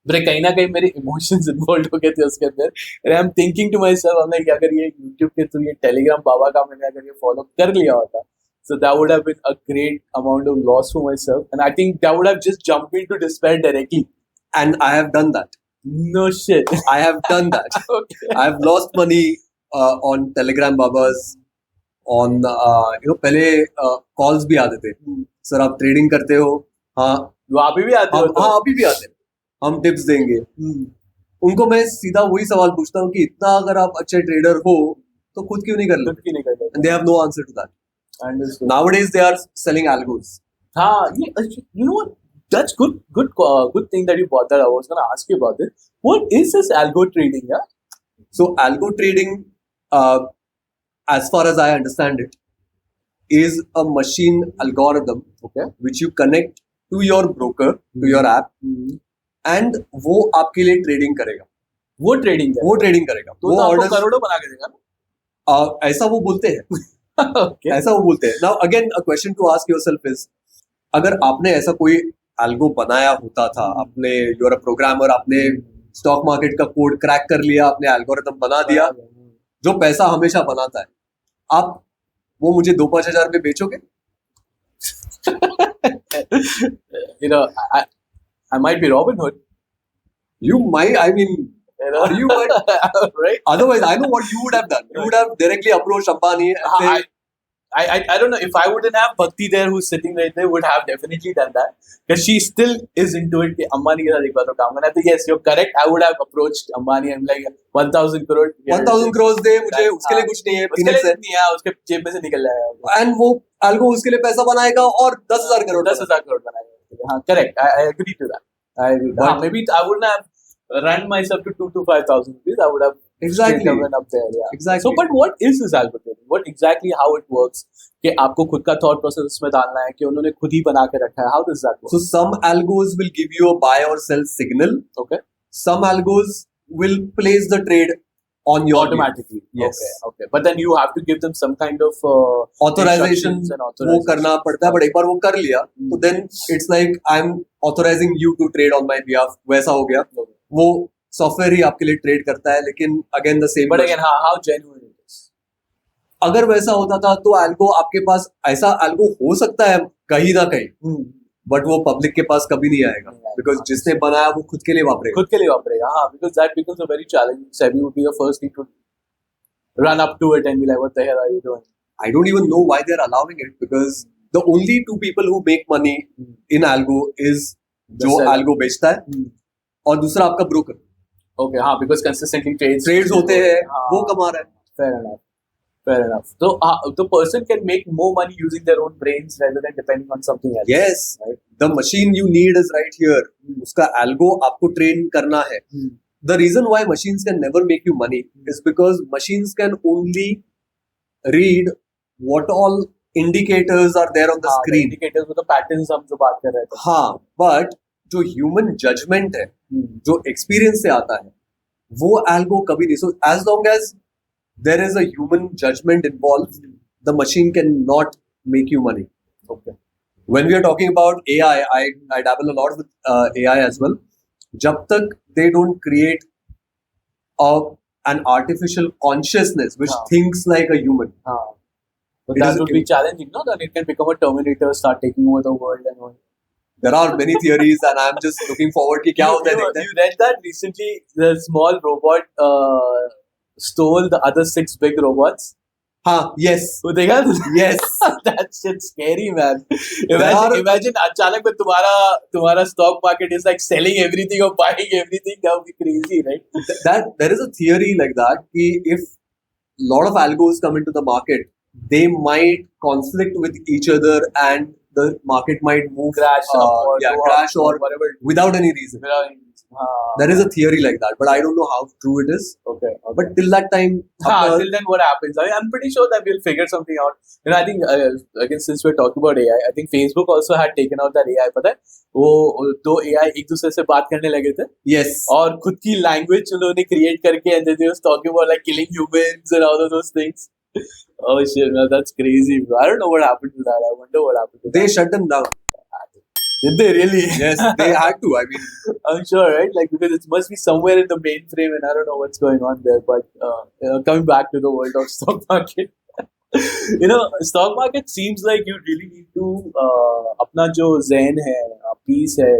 बट कहीं ना कहीं मेरे इमोशंस इन्वॉल्व हो गए थे उसके अंदर and I am thinking to myself like अगर ये यूट्यूब के थ्रू ये टेलीग्राम बाबा का मैंने अगर ये फॉलो कर लिया होता so that would have been a great amount of loss for myself and I think that would have just jumped into despair directly. And I have done that. No shit. I have done that. Okay. I have lost money on Telegram Babas. On पहले calls भी आते थे. Sir आप trading करते हो? हाँ. वो अभी भी आते हो? हाँ अभी भी आते हैं. हम टिप्स देंगे. उनको मैं सीधा वही सवाल पूछता हूँ कि इतना अगर आप अच्छे ट्रेडर हो तो खुद क्यों नहीं कर लेते? And they have no answer to that. Nowadays they are selling algos. हाँ, you know what? That's good thing that you brought that. I was gonna ask you about it. What is this algo trading? Yeah. So algo trading, as far as I understand it, is a machine algorithm, Okay. which you connect to your broker, to your app, and वो आपके लिए trading करेगा. वो trading है. वो trading करेगा. तो वो आपको orders करोड़ों बना के देगा ना? ऐसा वो बोलते हैं. Okay. ऐसा वो बोलते हैं. Now again a question to ask yourself is, अगर आपने ऐसा कोई algo बनाया होता था, आपने you're a programmer, आपने स्टॉक मार्केट का कोड क्रैक कर लिया, आपने एल्गोरिथम बना दिया जो पैसा हमेशा बनाता है, आप वो मुझे 2-5 हजार में बेचोगे? You know, I might be Robin Hood. You might, I mean, You know? you might. Right? Otherwise, I know what you would have done. You would have directly approached Ambani and say, I don't know if I wouldn't have Bhakti there who's sitting right there would have definitely done that because she still is into it कि Ambani के साथ एक बार तो काम करना है. तो yes, you're correct. I would have approached Ambani and like 1,000 crore. 1,000 crores दे मुझे, उसके लिए कुछ नहीं है. उसके लिए नहीं है, उसके जेब में से निकल जाएगा. And वो algo उसके लिए पैसा बनाएगा और 10,000 करोड़. 10,000 crore बनाएगा. हाँ, correct. I agree to that. I agree. But maybe I wouldn't have run myself to 2,000 to 5,000 rupees. I would have exactly went up there. Yeah. Exactly. So, but what is this algo trading? What exactly how it works? कि आपको खुद का thought process उसमें डालना है कि उन्होंने खुद ही बना के रखा है. How does that work? So some algos will give you a buy or sell signal. Okay. Some algos will place the trade on your Automatically. Yes. Okay. But then you have to give them some kind of authorization. instructions and वो authorization. करना पड़ता है, but एक बार वो कर लिया तो then it's like I'm authorizing you to trade on my behalf. वैसा हो गया. वो सॉफ्टवेयर ही आपके लिए ट्रेड करता है, लेकिन again the same. But again, how genuine it is? अगर वैसा होता था तो एल्गो आपके पास, ऐसा एल्गो हो सकता है कहीं ना कहीं, बट वो पब्लिक के पास कभी नहीं आएगा बिकॉज जिसने बनाया वो खुद के लिए वापरेगा. खुद के लिए वापरेगा. हाँ, because that becomes a very challenging. SEBI would be the first thing to run up to it and be like, what the hell are you doing? I don't even know why they're allowing it because the only two people who make money in algo is जो algo बेचता है और दूसरा आपका broker. Okay, हाँ, because consistently trades होते हैं, वो कमा रहा है. Fair enough. So the person can make more money using their own brains rather than depending on something else. Yes, right? The machine you need is right here. उसका algo आपको train करना है. The reason why machines can never make you money is because machines can only read what all indicators are there on the screen. Indicators with the patterns हम जो बात कर रहे थे. हाँ, but जो human judgment है, जो experience से आता है, वो algo कभी नहीं. So as long as there is a human judgment involved, the machine cannot make you money. Okay. When we are talking about AI, I dabble a lot with AI as well. जब तक they don't create an artificial consciousness which thinks like a human. But that would be challenging, no? That it can become a Terminator, start taking over the world and all. There are many theories and I'm just looking forward कि क्या होता है देखते हैं. You read that recently? The small robot stole the other 6 big robots. हाँ, yes. वो देखा? Yes. That shit's scary, man. Imagine अचानक में तुम्हारा stock market is like selling everything or buying everything. That would be crazy, right? That there is a theory like that कि if a lot of algos come into the market, they might conflict with each other and the market might move, crash or whatever without any reason. There is a theory like that, but I don't know how true it is. Okay. But till that time, till then, what happens? I'm pretty sure that we'll figure something out. You know, I think again, since we're talking about AI, I think Facebook also had taken out that AI. पता है? वो 2 AI एक दूसरे से बात करने लगे थे. Yes. और खुद की language उन्होंने create करके and they was talking about like killing humans and all of those things. Oh shit, man, that's crazy, bro. I don't know what happened to that. I wonder what happened to that. They shut them down. Did they really? Yes, they had to. I mean, I'm sure, right? Like, because it must be somewhere in the mainframe, and I don't know what's going on there. But coming back to the world of stock market, stock market seems like you really need to अपना जो zen है, peace है,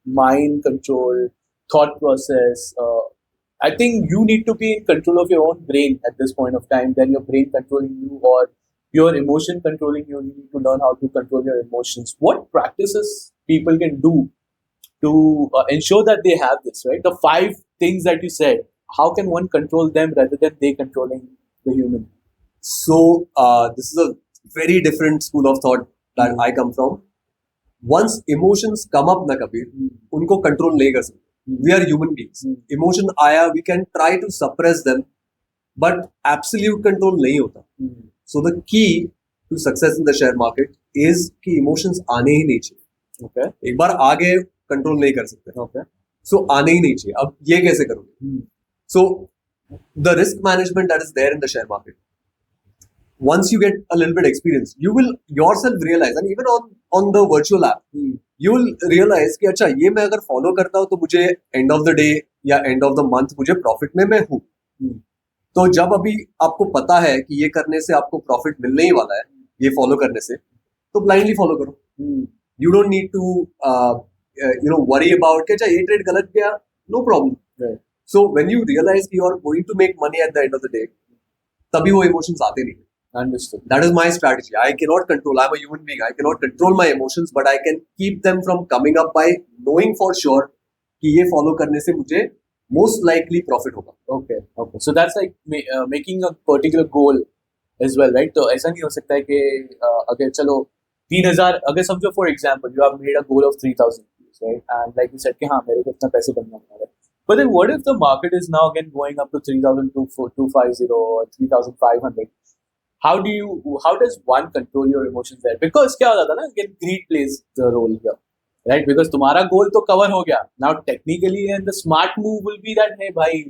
mind control, thought process. I think you need to be in control of your own brain at this point of time. Then your brain controlling you, or your emotion controlling you. You need to learn how to control your emotions. What practices people can do to ensure that they have this, right? The 5 things that you said, how can one control them rather than they controlling the human? so this is a very different school of thought that I come from. Once emotions come up, na Kabir, unko control nahi kar sakte. We are human beings. Emotion आया, we can try to suppress them, but absolute control nahi hota. So the key to success in the share market is कि emotions आने ही नहीं चाहिए. Okay. एक बार आ गए control नहीं कर सकते. Okay. So आने ही नहीं चाहिए. अब ये कैसे करोगे? So the risk management that is there in the share market, once you get a little bit experience, you will yourself realize, and even on the virtual app, you will realize कि अच्छा ये मैं अगर follow करता हूँ तो मुझे end of the day या end of the month मुझे profit में मैं हूँ. तो जब अभी आपको पता है कि ये करने से आपको प्रॉफिट मिलने ही वाला है, ये फॉलो करने से, तो ब्लाइंडली फॉलो करो. You don't need to worry about कि अच्छा ये ट्रेड गलत गया, no problem. So when you realise कि you are going to make money at the end of the day, तभी वो इमोशंस आते नहीं. Understood. That is my strategy. I cannot control. I'm a human being. I cannot control my emotions, but I can keep them from coming up by knowing for sure कि ये follow करने से मुझे most likely profit होगा. Okay. So that's like making a particular goal as well, right? तो ऐसा नहीं हो सकता है कि अगर चलो 3,000 अगर समझो for example you have made a goal of 3,000, right? And like you said कि हाँ मेरे को इतना पैसे बनना है. But then what if the market is now again going up to 3,250 or 3,500? How does one control your emotions there? Because क्या होता था ना, again greed plays the role here. Right, because तुम्हारा गोल तो कवर हो गया. Now technically and the smart move will be that hey भाई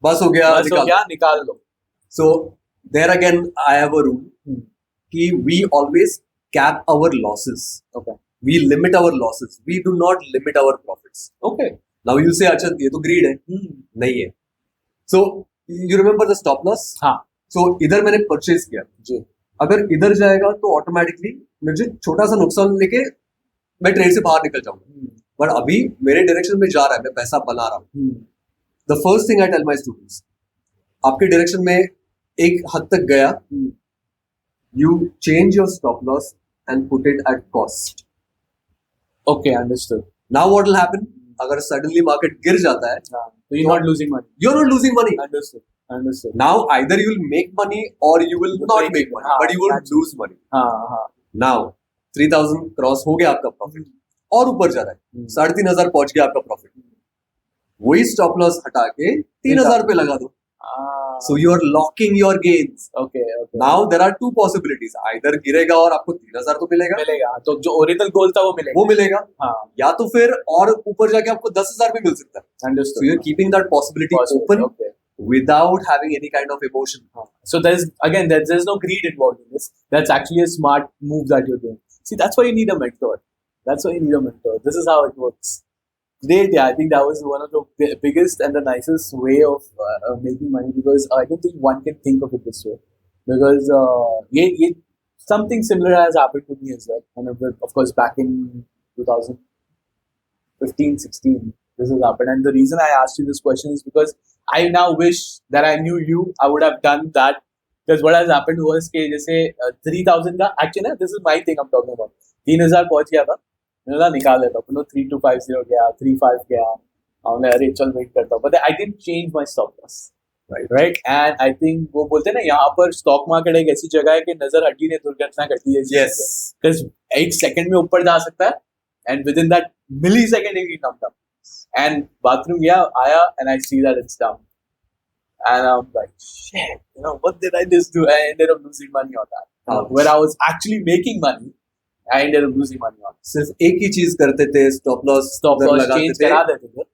बस हो गया निकाल लो. So there again I have a rule कि we always cap our losses. Okay. We limit our losses. We do not limit our profits. Okay. Now you say अच्छा ये तो greed है. नहीं है. So you remember the stop loss? हाँ. So इधर मैंने परचेज किया जी. अगर इधर जाएगा तो ऑटोमेटिकली मुझे छोटा सा नुकसान लेके मैं ट्रेड से बाहर निकल जाऊंगा. बट अभी मेरे डायरेक्शन में जा रहा है, मैं पैसा बना रहा हूँ. The first thing I tell my students, आपके डायरेक्शन में एक हद तक गया, you change your stop loss and put it at cost. Okay, understood. Now what will happen, अगर सडनली मार्केट गिर जाता है तो you are not losing money. You are not losing money. Understood. Now either you will make money or you will not make money, but you will lose money. Now 3,000 cross हो गया आपका profit और ऊपर जा रहा है, 3,500 पहुंच गया आपका प्रॉफिट. वही स्टॉप लॉस हटा के 3,000 पे लगा दो. So you are locking your gains. Okay. Now there are two possibilities. Either गिरेगा और आपको 3,000 तो मिलेगा, तो जो ओरिजिनल गोल था वो मिलेगा. या तो फिर और ऊपर जाके आपको 10,000 भी मिल सकता है. Understood. So you're keeping that possibility open. Okay. Without having any kind of emotion. So there's no greed involved in this. That's actually a smart move that you're doing. See, that's why you need a mentor. This is how it works. Great, yeah. I think that was one of the biggest and the nicest way of making money, because I don't think one can think of it this way. Because something similar has happened to me as well. And of course, back in 2015, 16, this has happened. And the reason I asked you this question is because I now wish that I knew you. I would have done that. Because what has happened was कि जैसे 3,000 का actually ना, this is my thing I'm talking about. 3,000 पहुंच गया था, मैंने निकाल लेता हूँ. 3,250 गया, 3,500 गया. हमने अरे चल वेट करता हूँ. But I didn't change my stop loss. Right. And I think वो बोलते हैं ना, यहाँ पर स्टॉक मार्केट एक ऐसी जगह है कि नजर हटी ने दुर्घटना घटी है. Yes. Because एक सेकंड में ऊपर जा सकता है, and within that millisecond it will come down. And bathroom गया, आया, and I see that it's down. And I'm like, shit, what did I just do? I ended up losing money on that. When I was actually making money, I ended up losing money on it. सिर्फ एक ही चीज करते थे, stop loss change करा देते थे.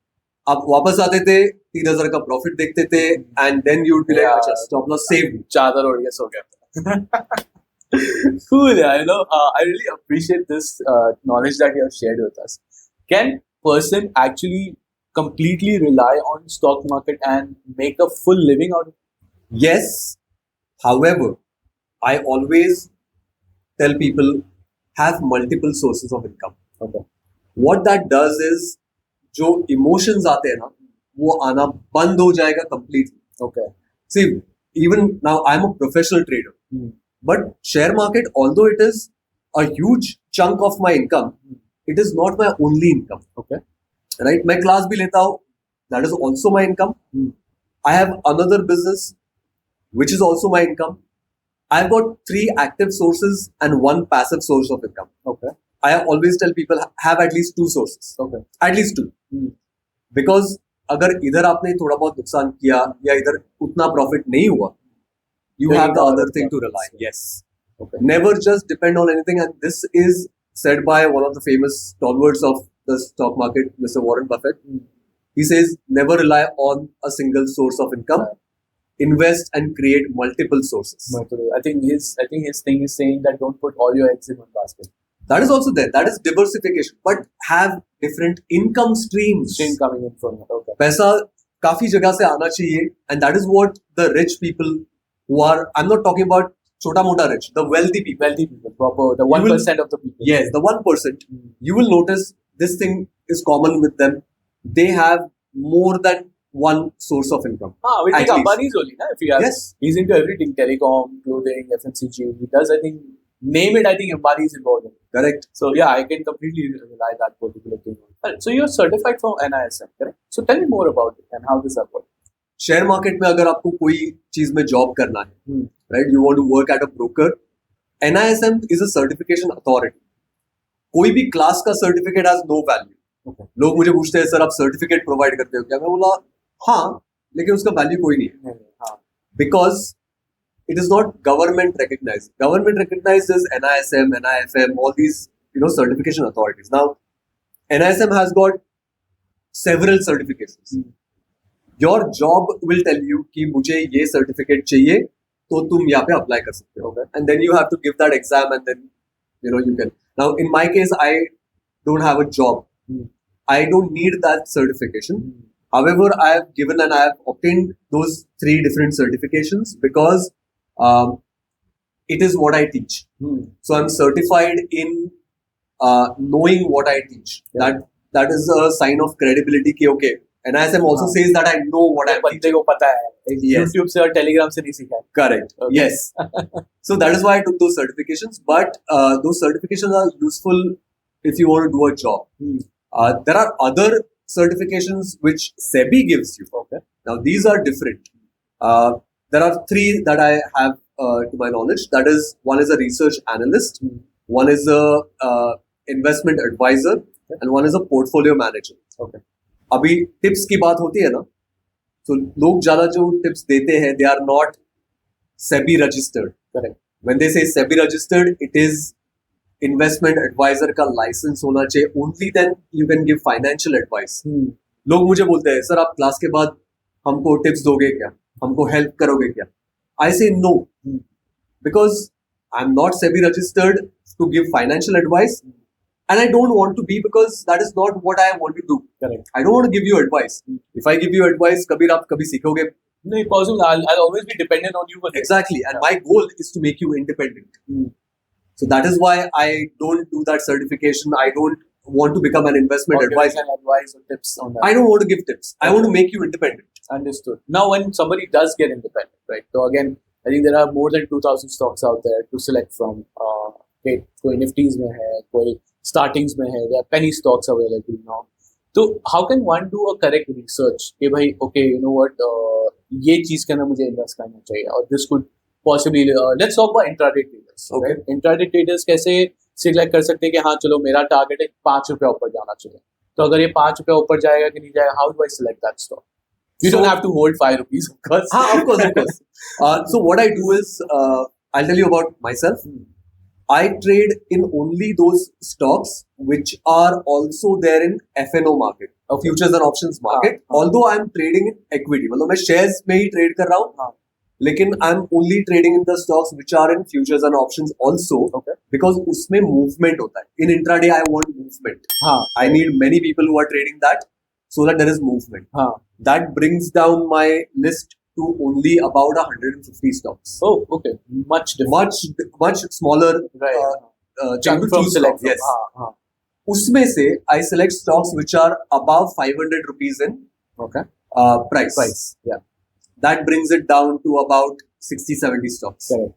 आप वापस आते थे, 3,000 का प्रॉफिट देखते थे, and then you would be like, अच्छा स्टॉप लॉस सेव. चादर ओढ़ के सो गया. Cool, yeah. I really appreciate this knowledge that you have shared with us. Can person actually completely rely on stock market and make a full living out of Yes. However, I always tell people have multiple sources of income. it? Okay. What that does is जो emotions आते हैं ना वो आना बंद हो जाएगा completely. Okay. See, even now I'm a professional trader, Hmm. but share market, although it is a huge chunk of my income, it is not my only income. Okay. Right? मैं class भी लेता हूँ, that is also my income. Hmm. I have another business, which is also my income. I've got 3 active sources and 1 passive source of income. Okay. I always tell people have at least 2 sources. Okay. At least 2. Hmm. Because अगर इधर आपने थोड़ा बहुत नुकसान किया या इधर उतना प्रॉफिट नहीं हुआ, you Then have you the got other other thing to profits. rely. Yes. Okay. Never just depend on anything. And this is said by one of the famous stalwarts of the stock market, Mr. Warren Buffett. Hmm. He says, never rely on a single source of income. Right. Invest and create multiple sources. I think his thing is saying that don't put all your eggs in one basket. That is also there. That is diversification. But have different income streams. Stream coming in from it. Okay. पैसा काफी जगह से आना चाहिए. And that is what the rich people who are, I'm not talking about chota mota rich, the wealthy people. Wealthy people, proper the You will- 1% of the people. Yes, the 1%. Hmm. You will notice this thing is common with them. They have more than one source of income. We At take least. Ambani's only, na? If you have, Yes. he's into everything: telecom, clothing, FMCG. He does, I think, name it. I think Ambani is involved in it. Correct. So yeah, I can completely rely that particular thing. Alright, so you're certified from NISM, correct? So tell me more about it and how this works. Share market में अगर आपको कोई चीज में job करना है, Hmm. Right, you want to work at a broker, NISM is a certification authority. कोई भी क्लास का certificate has no value. Okay. लोग मुझे पूछते हैं सर आप सर्टिफिकेट प्रोवाइड करते हो क्या? मैं बोला हाँ, लेकिन उसका वैल्यू कोई नहीं है. हाँ. Because it is not government recognized. Government recognized is NISM, NIFM, all these certification authorities. Now, NISM has got several certifications. Hmm. Your job will tell you कि मुझे ये certificate चाहिए, तो तुम यहाँ पे apply कर सकते हो. Okay. And then you have to give that exam, and then you can. Now, in my case, I don't have a job. Hmm. I don't need that certification. Hmm. However, I have given and I have obtained those 3 different certifications because it is what I teach. Hmm. So I'm certified in knowing what I teach. Yeah. That is a sign of credibility. Ki, okay, NISM also हाँ. says that I know what I'm teaching. बंदे को पता है. Yes. YouTube से और Telegram से नहीं सीखा है. Correct. Okay. Yes. So that is why I took those certifications. But those certifications are useful if you want to do a job. Hmm. There are other certifications which SEBI gives you. Okay. Now these are different. There are 3 that I have to my knowledge. That is, one is a research analyst, Hmm. one is a investment advisor, and one is a portfolio manager. Okay. अभी tips की बात होती है ना, तो लोग ज्यादा जो टिप्स देते हैं, they are not SEBI registered. Correct. When they say SEBI registered, it is investment advisor का लाइसेंस होना चाहिए. Only then you can give financial advice. Hmm. लोग मुझे बोलते हैं सर आप क्लास के बाद हमको टिप्स दोगे क्या, हमको हेल्प करोगे क्या? I say no, because I am not SEBI registered to give financial advice, and I don't want to be, because that is not what I want to do. Correct. I don't want to give you advice. If I give you advice, Kabir आप कभी सीखोगे? No, possible. I'll always be dependent on you. Exactly. And my goal is to make you independent. Hmm. So that is why I don't do that certification. I don't want to become an investment advisor. Advice or tips on that. I don't want to give tips. I want to make you independent. Understood. Now, when somebody does get independent, right? So again, I think there are more than 2,000 stocks out there to select from. Okay, कोई निफ्टीज में है, कोई startings में है, there are penny stocks available now. तो how can one do a correct research कि भाई okay, you know what, ये चीज के अंदर मुझे इन्वेस्ट करना चाहिए, और this could possibly let's talk about intraday traders. Okay. Right? Intraday traders कैसे सिलेक्ट कर सकते हैं कि हाँ चलो मेरा टारगेट है 5 रुपया ऊपर जाना चाहिए, तो अगर ये 5 रुपया ऊपर जाएगा कि नहीं जाएगा, how do I select that stock? You don't have to hold 5 rupees, of course. Of course. So what I do is, I'll tell you about myself. I trade in only those stocks which are also there in F&O market, futures and options market. Although I'm trading in equity, मतलब मैं shares में ही trade कर रहा हूँ, लेकिन I am only trading in the stocks which are in futures and options also Okay. Because उसमें movement होता है. In intraday I want movement. हाँ. I need many people who are trading that so that there is movement. हाँ. That brings down my list to only about 150 stocks. Oh, okay. Much different. Much smaller Right. chain Chunk to from choose select from. from. Yes. हाँ, हाँ. उसमें से I select stocks which are above 500 rupees in Okay. price. Price. Yeah. That brings it down to about 60-70 stocks. Correct.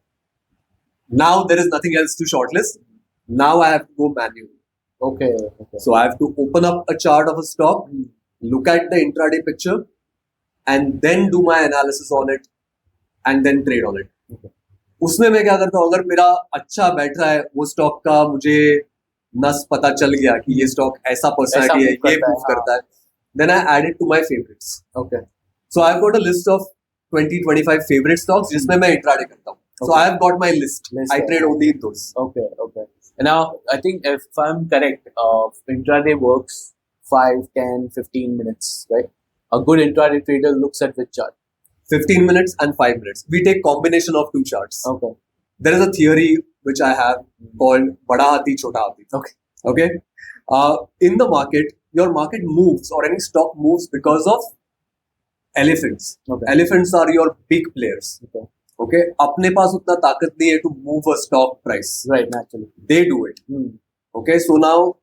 Now there is nothing else to shortlist. Now I have to go manual. Okay. Okay. So I have to open up a chart of a stock, Hmm. look at the intraday picture, and then do my analysis on it, and then trade on it. Okay. उसमें मैं क्या करता हूँ, अगर मेरा अच्छा बैठ रहा है वो स्टॉक का, मुझे नस पता चल गया कि ये स्टॉक ऐसा पर्सनैलिटी है, move ये करता है, मूव करता है, then I add it to my favorites. Okay. So I've got a list of 20-25 favorite stocks जिसमें मैं intraday करता हूँ. So Okay. I've got my list. I trade only in those. Okay. Okay. And now, I think if I'm correct, intraday works 5, 10, 15 minutes, right? A good intraday trader looks at which chart. 15 minutes and 5 minutes. We take combination of two charts. Okay. There is a theory which I have called Bada Hati, Chota Hati. Okay. Okay. In the market, your market moves or any stock moves because of elephants. Okay. Elephants are your big players. Okay. Okay. अपने पास उतना ताकत नहीं है to move a stock price. Right. Naturally. They do it. Hmm. Okay. So now,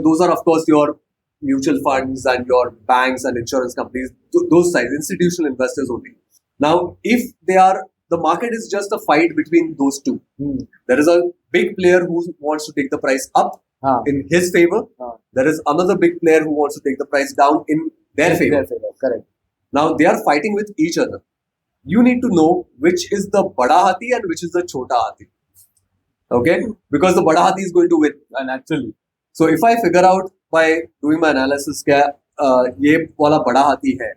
those are of course your mutual funds and your banks and insurance companies, those sides, institutional investors only. Now, if the market is just a fight between those two. Hmm. There is a big player who wants to take the price up हाँ. in his favor. There is another big player who wants to take the price down in their favor. Correct. Now they are fighting with each other. You need to know which is the Bada Hati and which is the Chota Hati. Okay? Because the Bada Hati is going to win. Naturally. So if I figure out by doing my analysis क्या ये वाला Bada Hati है,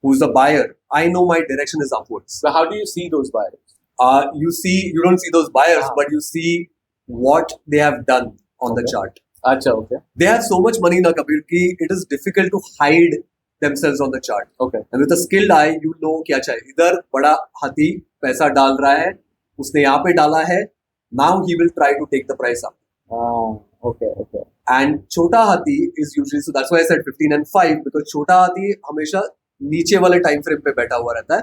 who's the buyer, I know my direction is upwards. So how do you see those buyers? You don't see those buyers, Ah. but you see what they have done on the Okay. chart. Acha, okay. They have so much money na Kabir ki it is difficult to hide themselves on the chart. Okay. And with a skilled eye, you know क्या चाहिए. इधर बड़ा हाथी पैसा डाल रहा है, उसने यहाँ पे डाला है. Now he will try to take the price up. Okay, okay. And छोटा हाथी is usually, so that's why I said 15 and 5 because छोटा हाथी हमेशा नीचे वाले टाइम फ्रेम पे बैठा हुआ रहता है.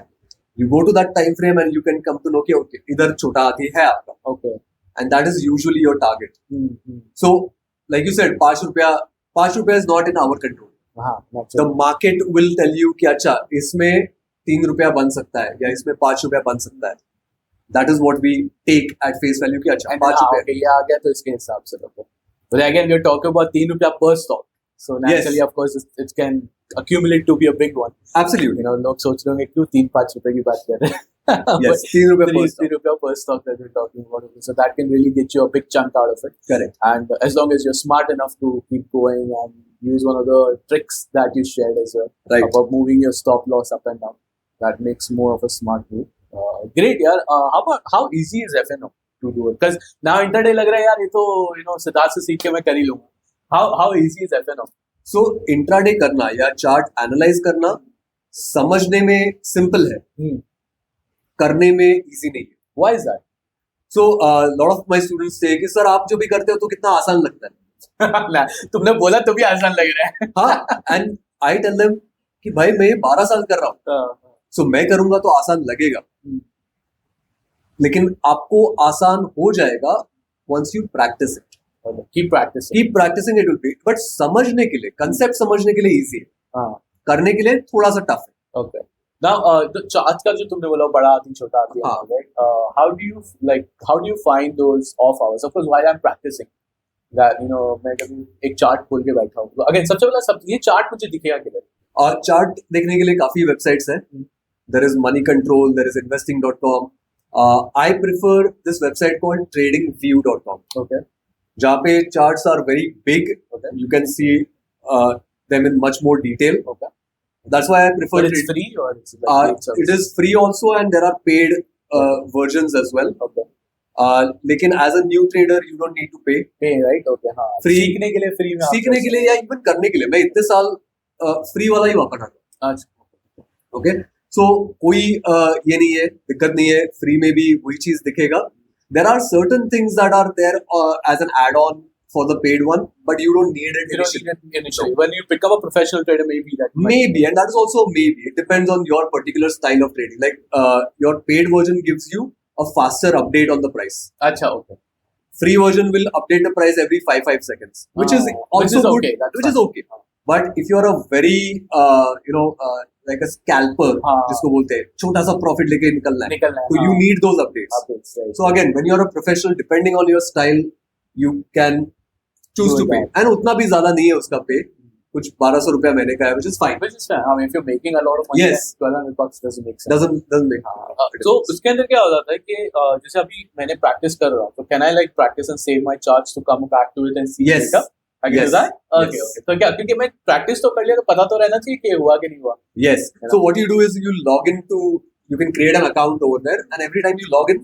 You go to that time frame and you can come to know कि okay इधर छोटा हाथी है आपका. Okay. And that is usually your target. Hmm. So like you said, ₹5 is not in our control. हाँ, The naturally. market will tell you कि अच्छा इसमें ₹3 बन सकता है या इसमें ₹5 बन सकता है. That is what we take at face value कि अच्छा And then, ₹5. okay, ये आ गया तो इसके हिसाब से okay. But again, we're talking about ₹3 per stock. So naturally, Yes. of course, it can accumulate to be a big one. Absolutely. You know, लोग सोच रहे होंगे क्यों 3-5 रुपए की बात कर रहे हैं. Yes, ₹3 per stock. ₹3 per stock that we're talking about. So that can really get you a big chunk out of it. Correct. And as long as you're smart enough to keep going and use one of the tricks that you shared as well Right. about moving your stop loss up and down, that makes more of a smart move. Great, yaar. How easy is FNO to do it? Because now intraday लग रहा है यार ये तो सिद्धार्थ से सीख के मैं कर ही लूँगा. How easy is FNO? So intraday करना या चार्ट एनालाइज करना समझने में सिंपल है, करने में इजी नहीं है. Why is that? So lot of my students say कि सर आप जो भी करते हो तो कितना आसान लगता है. ना, तुमने बोला तो भी आसान लग रहा है. हाँ, and I tell them कि भाई मैं 12 साल कर रहा हूँ, so मैं करूंगा तो आसान लगेगा, लेकिन आपको आसान हो जाएगा once you practice it. Keep practicing. Keep practicing it will be, but समझने के लिए, concept समझने के लिए easy है, हाँ. करने के लिए थोड़ा सा tough है. Okay. Now, the charts का जो तुमने बोला बड़ा हाथी छोटा हाथी, हाँ. right? How do you find those off hours? Of course, while I'm practicing, that मैं कभी एक चार्ट खोल के बैठा हूँ. Again, सबसे पहला ये चार्ट मुझे दिखेगा किधर? और चार्ट देखने के लिए काफी वेबसाइट्स हैं. There is Money Control, there is investing.com. I prefer this website called tradingview.com. Okay. जहाँ पे charts are very big. Okay. You can see them in much more detail. Okay. That's why I prefer But it's free or it's like paid service? it is free also and there are paid versions as well. Okay. लेकिन as a new trader you don't need to pay. Pay, right? Okay. हाँ. Free. सीखने के लिए free में. सीखने के लिए या even करने के लिए मैं इतने साल free वाला ही वापस आता हूँ. अच्छा. Okay. So कोई ये नहीं है, दिक्कत नहीं है, फ्री में भी वही चीज दिखेगा. There are certain things that are there as an add-on for the paid one, but you don't need it You don't initially. need it initially. When you pick up a professional trader, maybe that might- Maybe, and that is also maybe. It depends on your particular style of trading. Like your paid version gives you a faster update on the price. Acha, okay. Free version will update the price every 5 seconds, which is also which is good, okay. That's which is fine. okay. But if you are a very like a scalper, जिसको बोलते हैं छोटा सा profit लेके निकलना है, निकलना है, so you need those updates. Updates, right. So again, when you are a professional, depending on your style, you can choose Do to pay. that. And उतना भी ज्यादा नहीं है उसका pay, कुछ 1200 रुपया महीने का है, which is fine. Which is fine. I mean, if you're making a lot of money, Yes. then $1,200 doesn't make sense. Doesn't make. तो उसके अंदर क्या हो जाता है कि जैसे अभी मैंने प्रैक्टिस कर रहा हूँ, तो can I like practice and save my charge to come back to it and see Yes. Later? I can Yes. Do that? Okay Yes. Okay. तो क्या, क्योंकि मैं प्रैक्टिस तो कर लिया, तो पता तो रहना चाहिए कि हुआ कि नहीं हुआ. Yes. So what you do is you log into, you can create an account over there, and every time you log in,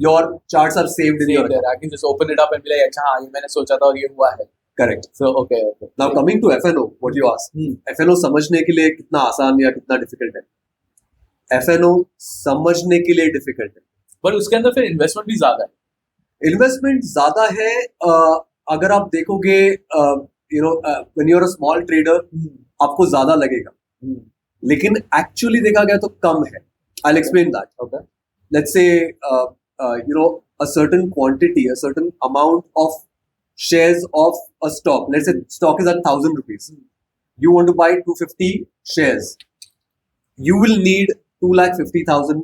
your charts are saved in your Same there. account. I can just open it up and be like, अच्छा हाँ, ये मैंने सोचा था और ये हुआ है. Correct. So okay, okay. Now coming to FNO, what you asked. FNO समझने के लिए कितना आसान या कितना डिफिकल्ट है? FNO समझने के लिए डिफिकल्ट है. पर उसके अंदर फिर इन्वेस्टमेंट भी ज्यादा है. इन्वेस्टमेंट ज्यादा है. अगर आप देखोगे, when you're a small trader, आपको ज्यादा लगेगा. लेकिन एक्चुअली देखा गया तो कम है. I'll explain that. Okay. Let's say a certain quantity, a certain amount of shares of a stock. Let's say stock is at 1,000 rupees. You want to buy 250 shares. You will need 250,000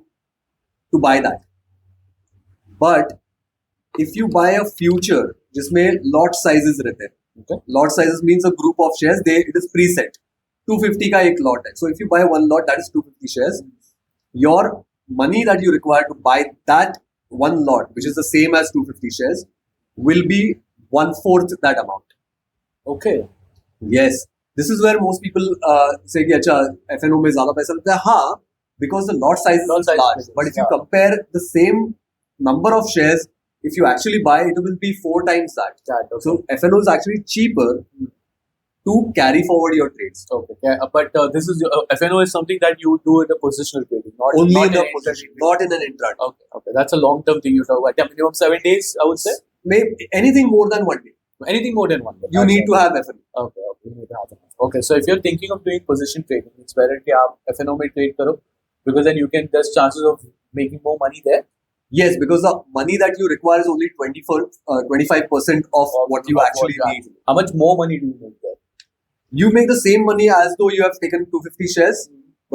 to buy that. But if you buy a future, जिसमें lot sizes रहते हैं. Okay. Lot sizes means a group of shares. It is preset. 250 का एक lot है. So if you buy one lot, that is 250 shares. Your money that you require to buy that one lot, which is the same as 250 shares, will be 1/4 that amount. Okay. Yes. This is where most people say कि अच्छा FNO में ज़्यादा पैसा लगता है. हाँ, because the lot size is large. But if you compare the same number of shares, if you actually buy, it will be 4 times that. Okay. So FNO is actually cheaper to carry forward your trades. Okay. Yeah, but this is FNO is something that you do in a positional trading, not Only not in a an position, intraday not in an intraday. trading. Okay. That's a long-term thing you talk about. Yeah, minimum 7 days, I would say. Maybe anything more than 1 day. Anything more than 1 day. You need to have FNO. Okay. You need to have it. Okay. So if you're thinking of doing position trading, it's better कि आप FNO में trade करो, because then you can, there's chances of making more money there. Yes, because the money that you require is only 25% of what you actually need. How much more money do you make there? You make the same money as though you have taken 250 shares,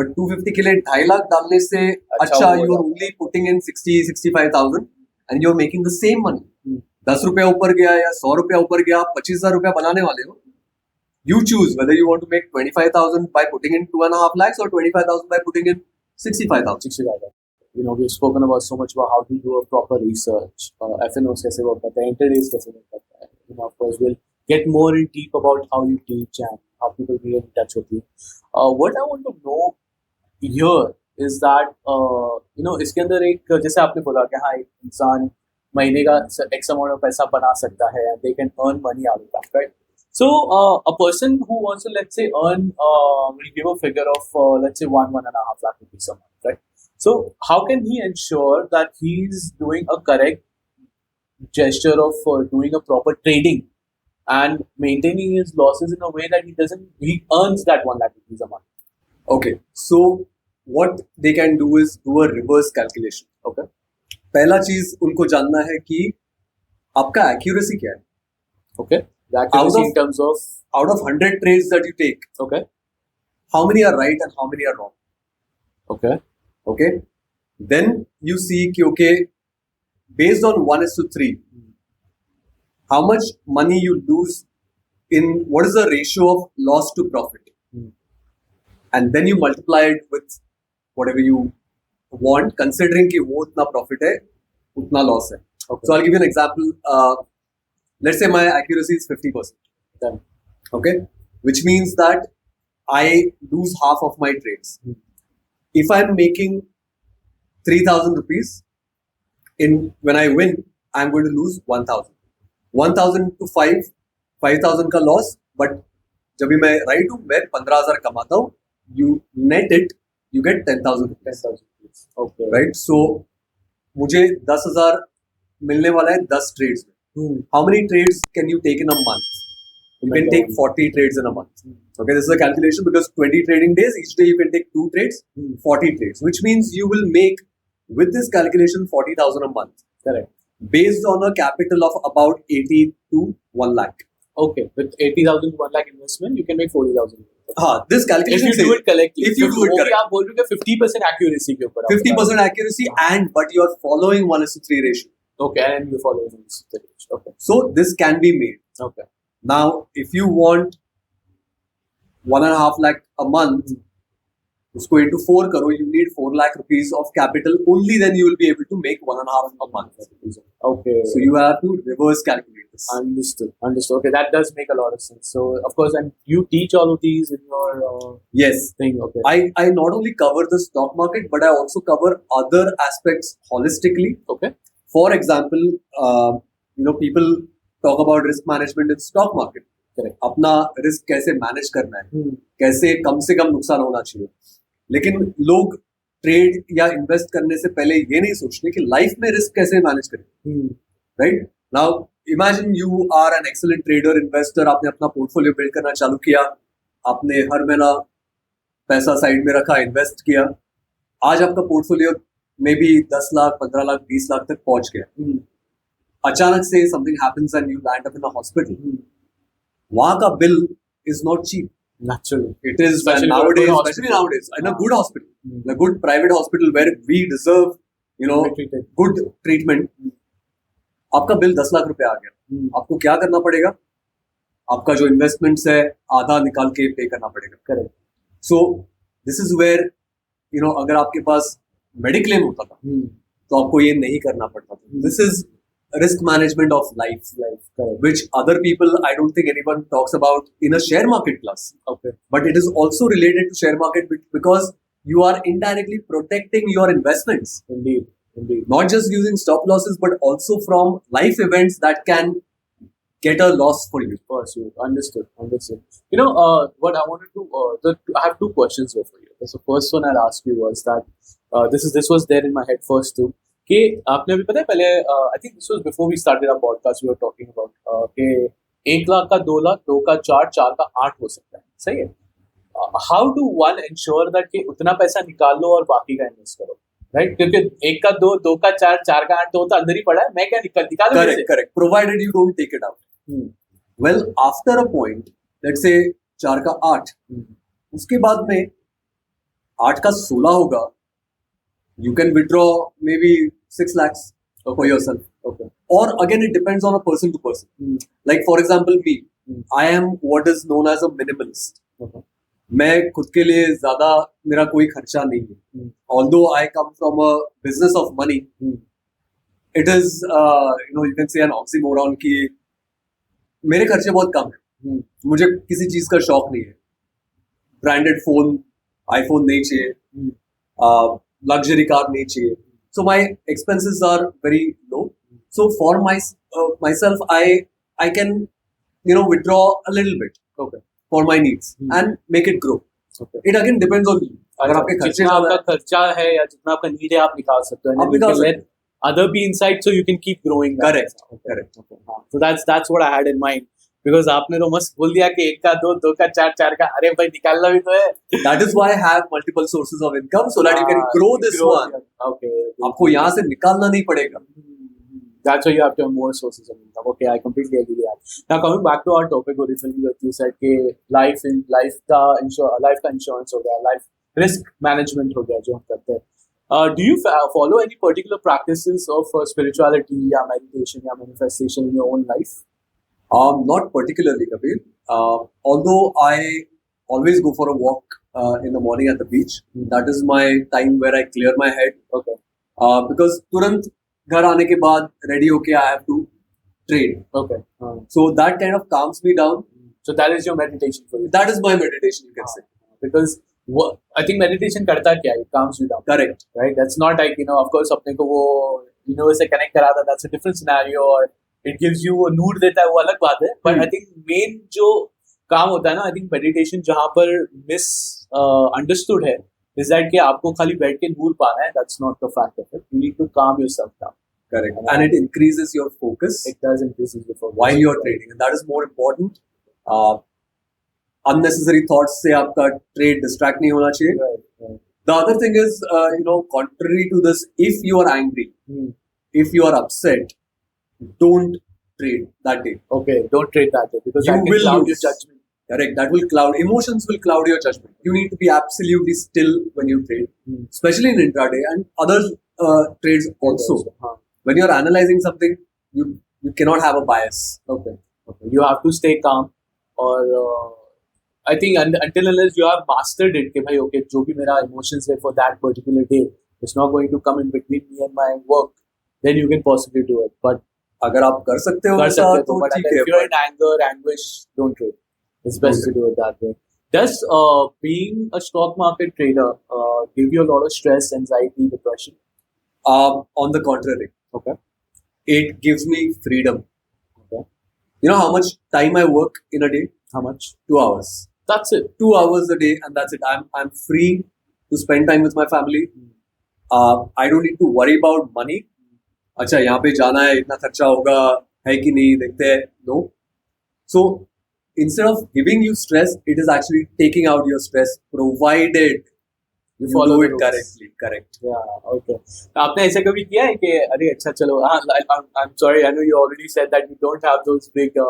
but 250 के लिए 2.5 लाख डालने से अच्छा you are only putting in 60-65,000 and you are making the same money. 10 रुपया ऊपर गया या 100 रुपया ऊपर गया, 25,000 रुपया बनाने वाले हो. You choose whether you want to make 25,000 by putting in 2.5 lakhs or 25,000 by putting in 65,000. 65,000. We've spoken about so much about how to do a proper research. FNOs कैसे work करता है, intradays कैसे work करता है. Of course, we'll get more in deep about how you teach and how people get in touch with you. What I want to know here is that इसके अंदर एक, जैसे आपने बोला कि हाँ, एक इंसान महीने का X amount of पैसा बना सकता है and they can earn money out of that, right? So a person who wants to, let's say, earn, will give a figure of, let's say, 1.5 lakh rupees a month, right? So how can he ensure that he's doing a correct gesture of doing a proper trading and maintaining his losses in a way that he earns that 1 lakh rupees a month? Okay, so what they can do is do a reverse calculation. Okay. पहला चीज उनको जानना है कि आपका accuracy क्या है. Okay. The accuracy in terms of, out of 100 trades that you take, okay, how many are right and how many are wrong? Okay. Then you see कि okay, based on 1:3, how much money you lose in, what is the ratio of loss to profit? And then you multiply it with whatever you want, considering कि वो उतना profit है, उतना loss है. Okay. So I'll give you an example. Let's say my accuracy is 50%. Done. Okay, which means that I lose half of my trades. If I'm making 3,000 rupees, when I win, I'm going to lose 1,000. 1,000 to 5,000 का loss. But जब भी मैं right हूँ, मैं 15,000 कमाता हूँ. You net it you get 10,000 rupees. 10,000 rupees. Okay. Right? So मुझे 10,000 मिलने वाला है 10 trades में. Hmm. How many trades can you take in a month? You can take 40 trades in a month. Okay, this is a calculation because 20 trading days, each day you can take 2 trades, 40 trades, which means you will make, with this calculation, 40,000 a month. Correct. Based on a capital of about 80 to 1 lakh. Okay, with 80,000 to 1 lakh investment, you can make 40,000. This calculation if you do it correctly. If you do it correctly. आप बोल रहे हो 50% accuracy के ऊपर. 50% accuracy but you are following 1:3 ratio. Okay, and you follow 1:3 ratio. Okay. So this can be made. Okay. Now, if you want 1.5 lakh a month, उसको into 4 करो, you need 4 lakh rupees of capital. Only then you will be able to make 1.5 a month. Okay. So you have to reverse calculate this. Understood. Okay, that does make a lot of sense. So, of course, and you teach all of these in your yes thing. Okay. I not only cover the stock market, but I also cover other aspects holistically. Okay. For example, people talk about risk management in stock market. Correct. अपना risk कैसे manage करना है, कैसे कम से कम नुकसान होना चाहिए. लेकिन लोग ट्रेड या इन्वेस्ट करने से पहले ये नहीं सोचते कि लाइफ में रिस्क कैसे मैनेज करें. Right now imagine you are an excellent trader investor. आपने अपना पोर्टफोलियो बिल्ड करना चालू किया, आपने हर महीना पैसा साइड में रखा, इन्वेस्ट किया. आज आपका portfolio may be 10 lakh 15 lakh 20 lakh तक पहुंच गया. अचानक से something happens and you land up in a hospital. वहां का bill is not cheap. Naturally. It is especially nowadays, in a good hospital, a good private hospital where we deserve, good treatment. आपका bill 10 lakh रुपए आ गया. आपको क्या करना पड़ेगा? आपका जो इन्वेस्टमेंट्स है आधा निकाल के पे करना पड़ेगा. Correct. So this is where अगर आपके पास मेडिक्लेम होता था तो आपको ये नहीं करना पड़ता था. This is risk management of life, which other people, I don't think anyone talks about in a share market class. Okay. But it is also related to share market because you are indirectly protecting your investments. Indeed. Not just using stop losses, but also from life events that can get a loss for you. For you. Understood. What I wanted to, I have 2 questions here for you. So first one I'll ask you was that this was there in my head first too. कि आपने अभी पता है पहले I think this was before we started our podcast we were talking about कि 1 लाख का 2 लाख, 2 का 4, 4 का 8 हो सकता है. सही है. How do one ensure that कि उतना पैसा निकाल लो और बाकी का इन्वेस्ट करो. राइट. क्योंकि 1 का 2, 2 का 4, 4 का 8 तो अंदर ही पड़ा है. मैं क्या निकालूं. Correct. Provided you don't take it out. Well after a point let's say 4 का 8, उसके बाद में 8 का 16 होगा. You can withdraw maybe 6 lakhs for yourself. Okay. Or again, it depends on a person to person. Like for example, me, I am what is known as a minimalist. Okay. मैं खुद के लिए ज्यादा मेरा कोई खर्चा नहीं है. Although I come from a business of money, it is you can say an oxymoron कि मेरे खर्चे बहुत कम है. मुझे किसी चीज का शौक नहीं है. ब्रांडेड फोन, आईफोन नहीं चाहिए. Luxury car नहीं चाहिए. So my expenses are very low. So for myself, I can withdraw a little bit. Okay. For my needs and make it grow. Okay. It again depends on you. अगर आपके खर्चे जितना आपका खर्चा है या जितना आपका नीड है आप निकाल सकते हो. आप निकाल सकते let other be inside so you can keep growing. Correct. So that's what I had in mind. Because आपने तो मस्त बोल दिया कि 1 का 2, 2 का 4, 4 का. अरे भाई निकालना भी तो है. That is why I have multiple sources of income so that you can grow this one. Okay. आपको यहाँ से निकालना नहीं पड़ेगा. That's why you have to have more sources of income. Okay, I completely agree with that. Now coming back to our topic originally, that you said कि life का insurance हो गया, life risk management हो गया जो हम करते हैं. Do you follow any particular practices of spirituality या meditation या manifestation in your own life? Not particularly, Kabir. Although I always go for a walk in the morning at the beach. That is my time where I clear my head. Okay. Because तुरंत घर आने के बाद ready होके I have to train. Okay. So that kind of calms me down. So that is your meditation for you. That is my meditation, you can say. Because I think meditation करता क्या है? It calms you down. Correct. Right. That's not like of course अपने को वो universe से connect करा था. That's a different scenario. Or it gives you a mood देता है वो अलग बात है. But I think main जो काम होता है ना, I think meditation जहाँ पर understood है is that कि आपको खाली बैठ के नूर पाना है. That's not the fact of it. You need to calm yourself down. Correct. And it increases your focus It does increase your focus while you're trading, and that is more important. Unnecessary thoughts से आपका trade distract नहीं होना चाहिए. Right, right. The other thing is, contrary to this, if you are angry, if you are upset, don't trade that day. Okay, don't trade that day because You that can will cloud your lose. judgment. Correct. That will cloud. Emotions will cloud your judgment. You need to be absolutely still when you trade, especially in intraday and other trades also. When you're analyzing something, you cannot have a bias. Okay. You have to stay calm, or I think until unless you have mastered it, कि भाई okay, जो भी मेरा emotions है for that particular day, it's not going to come in between me and my work. Then you can possibly do it. But अगर आप कर सकते हो कर वैसा सकते हो, तो but ठीक if है. you're in anger, anguish, don't trade. It's best to do it that way. Does being a stock market trader give you a lot of stress, anxiety, depression? On the contrary, Okay. it gives me freedom. Okay. You know how much time I work in a day? How much? 2 hours. That's it. 2 hours a day, and that's it. I'm free to spend time with my family. I don't need to worry about money. अच्छा यहाँ पे जाना है, इतना खर्चा होगा है कि नहीं, देखते हैं. No. So instead of giving you stress, it is actually taking out your stress, provided you follow do the it rules. correctly. Correct. Yeah, okay. आपने ऐसा कभी किया है कि अरे अच्छा चलो I'm sorry, I know you already said that you don't have those big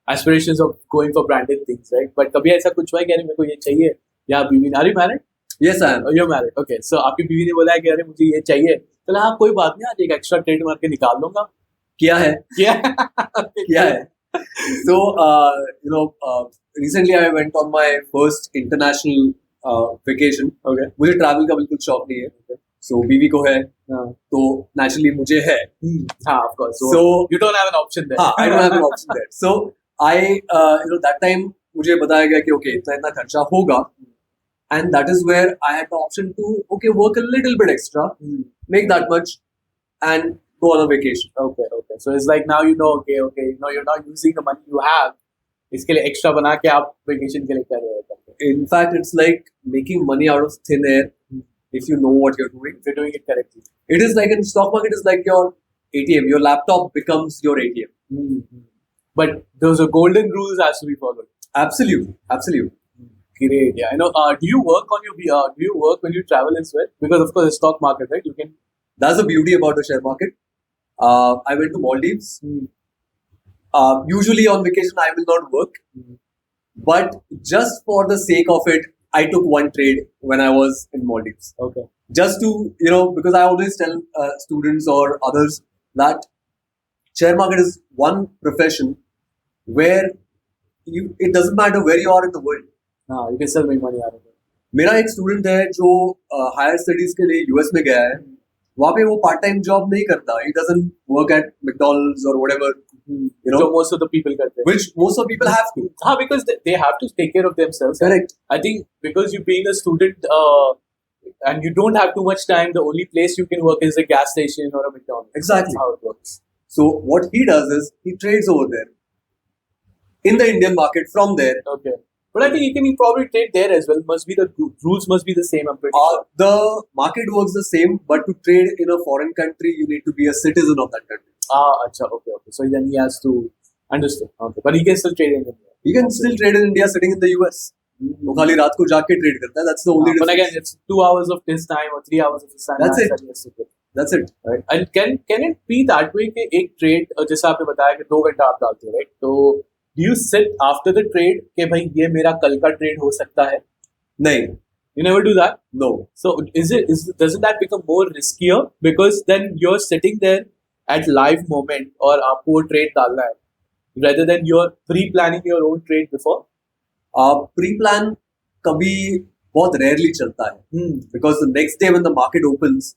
aspirations of going for branded things, right? But कभी ऐसा कुछ हुआ है कि अरे मेरे को ये चाहिए, या बीवी ने, are you married? Yes, I am. Oh, you're married. Okay. So आपकी बीवी ने बोला है कि अरे मुझे ये चाहिए, तो हाँ कोई बात नहीं, आज एक एक्स्ट्रा ट्रेड मार के निकाल लूंगा. किया है. किया है. So recently I went on my first international vacation. Okay. मुझे ट्रैवल का बिल्कुल शौक नहीं है. So बीवी को है, तो naturally मुझे है. हाँ, of course. So you don't have an option there. हाँ, I don't have an option there. So I that time मुझे बताया गया कि okay इतना खर्चा होगा, and that is where I had the option to work a little bit extra, make that much, and go on a vacation. Okay. So it's like now you know, okay, you're not using the money you have. इसके लिए extra बना के आप vacation के लिए कर रहे हो. In fact, it's like making money out of thin air if you know what you're doing. If you're doing it correctly. It is like in stock market, it's like your ATM. Your laptop becomes your ATM. But those are golden rules has to be followed. Absolutely. Great. Yeah, I know. Do you work on your do you work when you travel as well? Because of course, the stock market, right? You can. That's the beauty about the share market. I went to Maldives. Usually on vacation, I will not work. But just for the sake of it, I took one trade when I was in Maldives. Okay. Just to, because I always tell students or others that share market is one profession where it doesn't matter where you are in the world. हाँ, you can still make money out of it. मेरा एक student है जो higher studies के लिए US में गया है. वहाँ पे वो पार्ट टाइम जॉब नहीं करता. He doesn't work at McDonald's or whatever. So most of the people करते हैं. Which most of people have to. हाँ, because they have to take care of themselves. Correct. I think because you being a student and you don't have too much time, the only place you can work is a gas station or a McDonald's. Exactly. That's how it works. So what he does is he trades over there in the Indian market from there. Okay. But I think you can probably trade there as well. Rules must be the same, I'm pretty sure. The market works the same, but to trade in a foreign country, you need to be a citizen of that country. Acha, okay. So then he has to understand. Okay. But he can still trade in India. He can still trade in India sitting in the US. वो खाली रात को जाके trade करता है. That's the only difference. But again, it's 2 hours of his time or 3 hours of his time. That's it. That's it. Right. And can it be that way कि एक trade जैसा आपने बताया कि 2 घंटा आप डालते हो, right? तो do you sit after the trade कि भाई ये मेरा कल का trade हो सकता है? नहीं. You never do that? No. So doesn't that become more riskier because then you're sitting there at live moment और आपको वो trade डालना है rather than you're pre-planning your own trade before? Pre-plan कभी बहुत rarely चलता है because the next day when the market opens,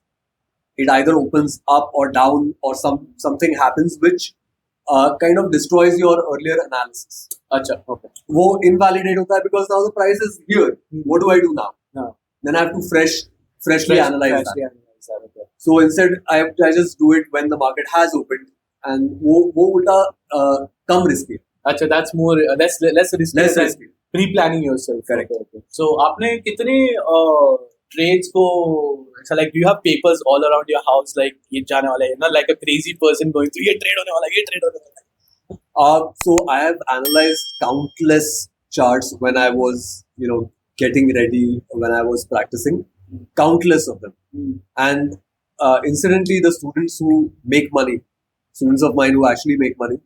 it either opens up or down or something happens which kind of destroys your earlier analysis. अच्छा, okay. वो invalidate होता है because now the price is here. What do I do now? Then I have to freshly analyze that. Okay. So instead, I just do it when the market has opened, and वो उल्टा कम risky. अच्छा, that's more less risky. Less risky. Pre-planning yourself. Correct. Okay. So आपने कितने trades को ऐसा like do you have papers all around your house like ये जाने वाला है not like a crazy person going through ये trade होने वाला है ये trade होने वाला है So I have analyzed countless charts when I was, getting ready, when I was practicing, countless of them. And incidentally, the students who make money, students of mine who actually make money,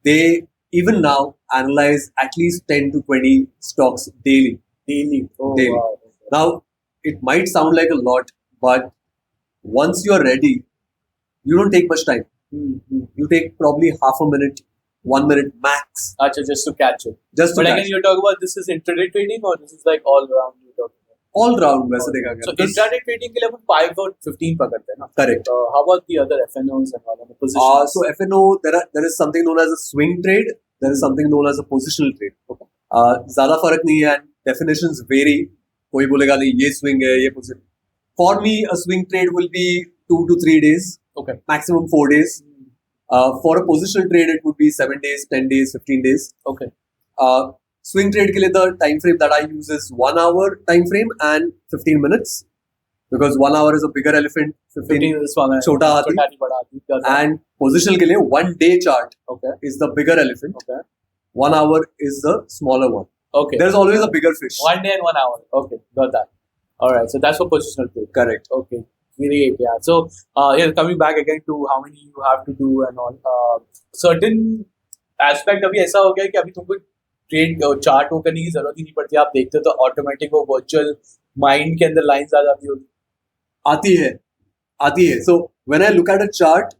they even now analyze at least 10 to 20 stocks daily. daily oh Daily. wow Now, it might sound like a lot, but once you're ready, you don't take much time. You take probably half a minute, 1 minute max. Achha, just to catch it Just to but catch again you're talking about this is intraday trading or this is like all around you talking about all round वैसे देखा so गया. intraday trading के लिए अपन 5 और 15 पकड़ते हैं ना Correct. how about the other FNOs and all the positions So FNO, there is something known as a swing trade. There is something known as a positional trade. ज़्यादा फर्क नहीं है and definitions vary. कोई बोलेगा नहीं ये swing है ये position. For me, a swing trade will be 2 to 3 days, okay maximum 4 days. For a positional trade, it would be 7 days, 10 days, 15 days. okay Swing trade के लिए the time frame that I use is 1 hour time frame and 15 minutes because 1 hour is a bigger elephant, 15 15 is one छोटा हाथी. बड़ा हाथी and positional के लिए 1 day chart okay is the bigger elephant. okay 1 hour is the smaller one. okay There's always a bigger fish. 1 day and 1 hour okay got that all right so that's for positional trade Correct. okay great yeah so yeah coming back again to how many you have to do and all certain aspect अभी ऐसा हो गया है कि अभी तुमको trade chart वो करने की जरूरत ही नहीं पड़ती आप देखते हो तो ऑटोमेटिक वो वर्चुअल माइंड के अंदर लाइंस आ जाती होगी आती है. So when I look at a chart,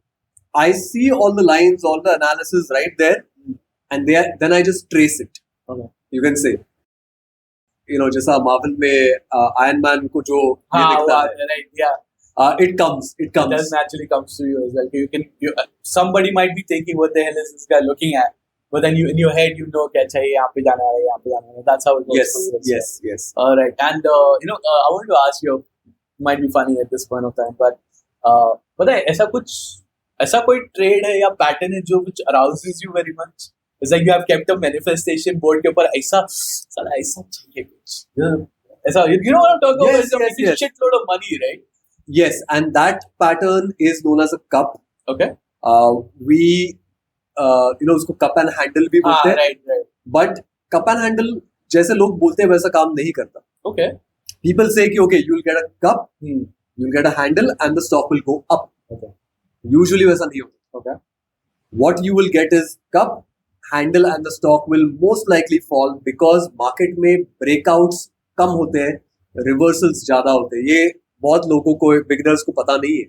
I see all the lines, all the analysis right there, and then I just trace it. okay You can say, जैसा Marvel में iron man को जो ये हाँ दिखता वो है, right yeah it comes. it does naturally comes to you as well you can somebody might be thinking what the hell is this guy looking at but then you in your head you know कि अच्छा ये यहाँ पे जाना है यहाँ पे जाना है that's how it works for you. Yes. all right and I want to ask you might be funny at this point of time but पता है ऐसा कोई ट्रेड है या पैटर्न है जो which arouses you very much it's like you have kept a manifestation board के ऊपर ऐसा साला ऐसा चाहिए कुछ ऐसा you know what I'm talking about Yes, you're making yes. shitload of money right Yes, and that pattern is known as a cup. okay We उसको cup and handle भी बोलते हैं. right But cup and handle जैसे लोग बोलते हैं वैसा काम नहीं करता. okay People say कि okay, you'll get a cup, hmm. you'll get a handle, and the stock will go up. okay Usually वैसा नहीं होता. okay What you will get is cup, handle, and the stock will most likely fall because market में breakouts कम होते हैं, reversals ज़्यादा होते हैं. ये बहुत लोगों को beginners को पता नहीं है.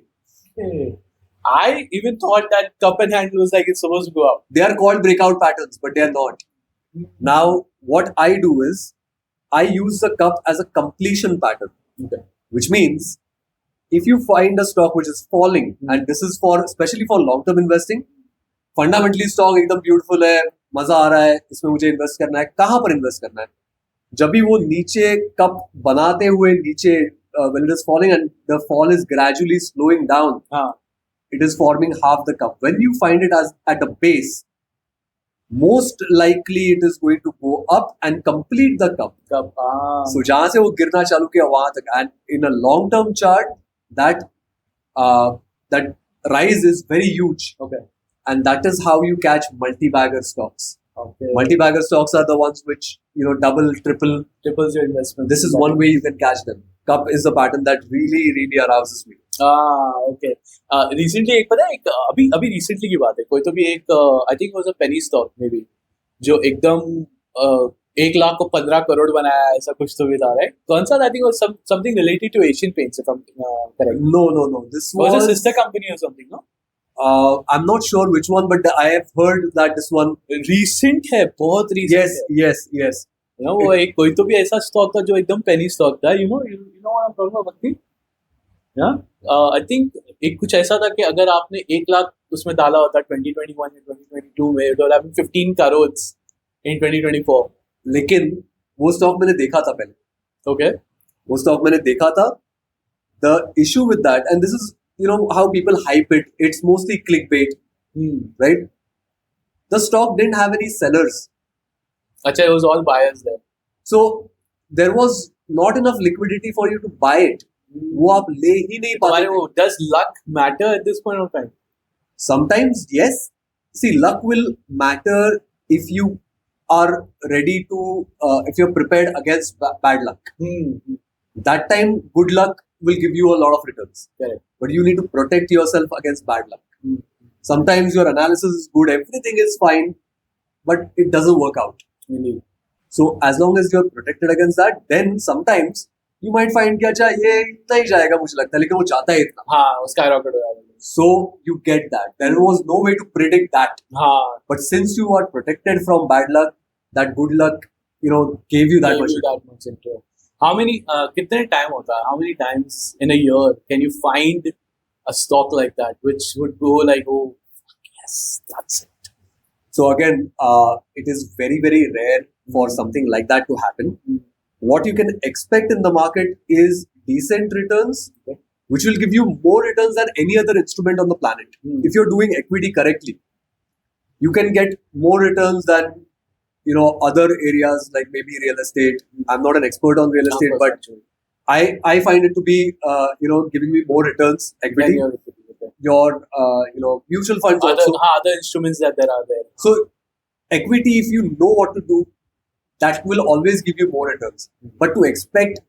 Hey, I even thought that cup and handle was like it's supposed to go up. They are called breakout patterns, but they are not. Now, what I do is I use the cup as a completion pattern, Okay. which means if you find a stock which is falling, and this is for especially for long-term investing, fundamentally stock एकदम beautiful है, मजा आ रहा है, इसमें मुझे invest करना है, कहाँ पर invest करना है? जब भी वो नीचे कप बनाते हुए नीचे when it is falling and the fall is gradually slowing down, it is forming half the cup. When you find it as at the base, most likely it is going to go up and complete the cup. So जहाँ से वो गिरना चालू किया वहाँ तक, and in a long-term chart, that rise is very huge, okay. and that is how you catch multi-bagger stocks. Okay. Multi-bagger stocks are the ones which double, triple. Triples your investment. This is one way you can catch them. Cup is the pattern that really, really arouses me. Okay. Recently एक पता है एक अभी recently की बात है कोई तो भी एक I think it was a penny stock maybe जो एकदम 1 लाख को 15 करोड़ बनाया ऐसा कुछ तो भी था right? कौन सा I think it was something related to Asian Paints if I'm correct. No. This was a sister company or something, no? I'm not sure which one, but I have heard that this one recent है बहुत recent yes. You know वो एक कोई तो भी ऐसा stock था जो एकदम पेनी स्टॉक था you know what I'm talking about Bhakti? Yeah, I think एक कुछ ऐसा था कि अगर आपने 1 लाख उसमें डाला होता 2021 या 2022 में it would have been 15 crores in 2024. लेकिन वो स्टॉक मैंने देखा था पहले. Okay. वो स्टॉक मैंने देखा था. The issue with that, and this is how people hype it. It's mostly clickbait, right? The stock didn't have any sellers. Achha, it was all buyers there. So there was not enough liquidity for you to buy it. वो आप ले ही नहीं तुम्हारे पाते. वो does luck matter at this point of time? Sometimes, yes. See, luck will matter if you are ready to, if you're prepared against bad luck. That time, good luck will give you a lot of returns. Correct. But you need to protect yourself against bad luck. Sometimes your analysis is good, everything is fine, but it doesn't work out. Really. So as long as you're protected against that, then sometimes you might find कि अच्छा ये इतना ही जाएगा मुझे लगता है, लेकिन वो जाता है इतना. हाँ, skyrocket हो जाएगा. So you get that. There was no way to predict that. हाँ. But since you are protected from bad luck, that good luck, gave you that much. That much into it. How many? कितने time होता है? How many times in a year can you find a stock like that, which would go like, oh, yes, that's it. So again, it is very, very rare for something like that to happen. What you can expect in the market is decent returns, which will give you more returns than any other instrument on the planet. If you're doing equity correctly, you can get more returns than other areas like maybe real estate. I'm not an expert on real estate, but I find it to be giving me more returns. Equity, your mutual funds, other instruments that there are there. So equity, if you know what to do, that will always give you more returns. But to expect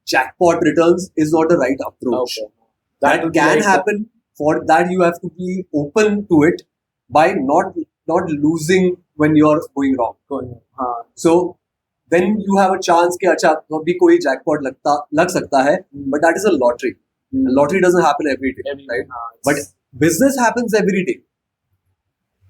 jackpot returns is not the right approach. Okay. That can happen. For that, you have to be open to it by not losing when you're going wrong. So then you have a chance कि अच्छा अभी कोई jackpot लग सकता है, but that is a lottery. A lottery doesn't happen every day, right? But business happens every day.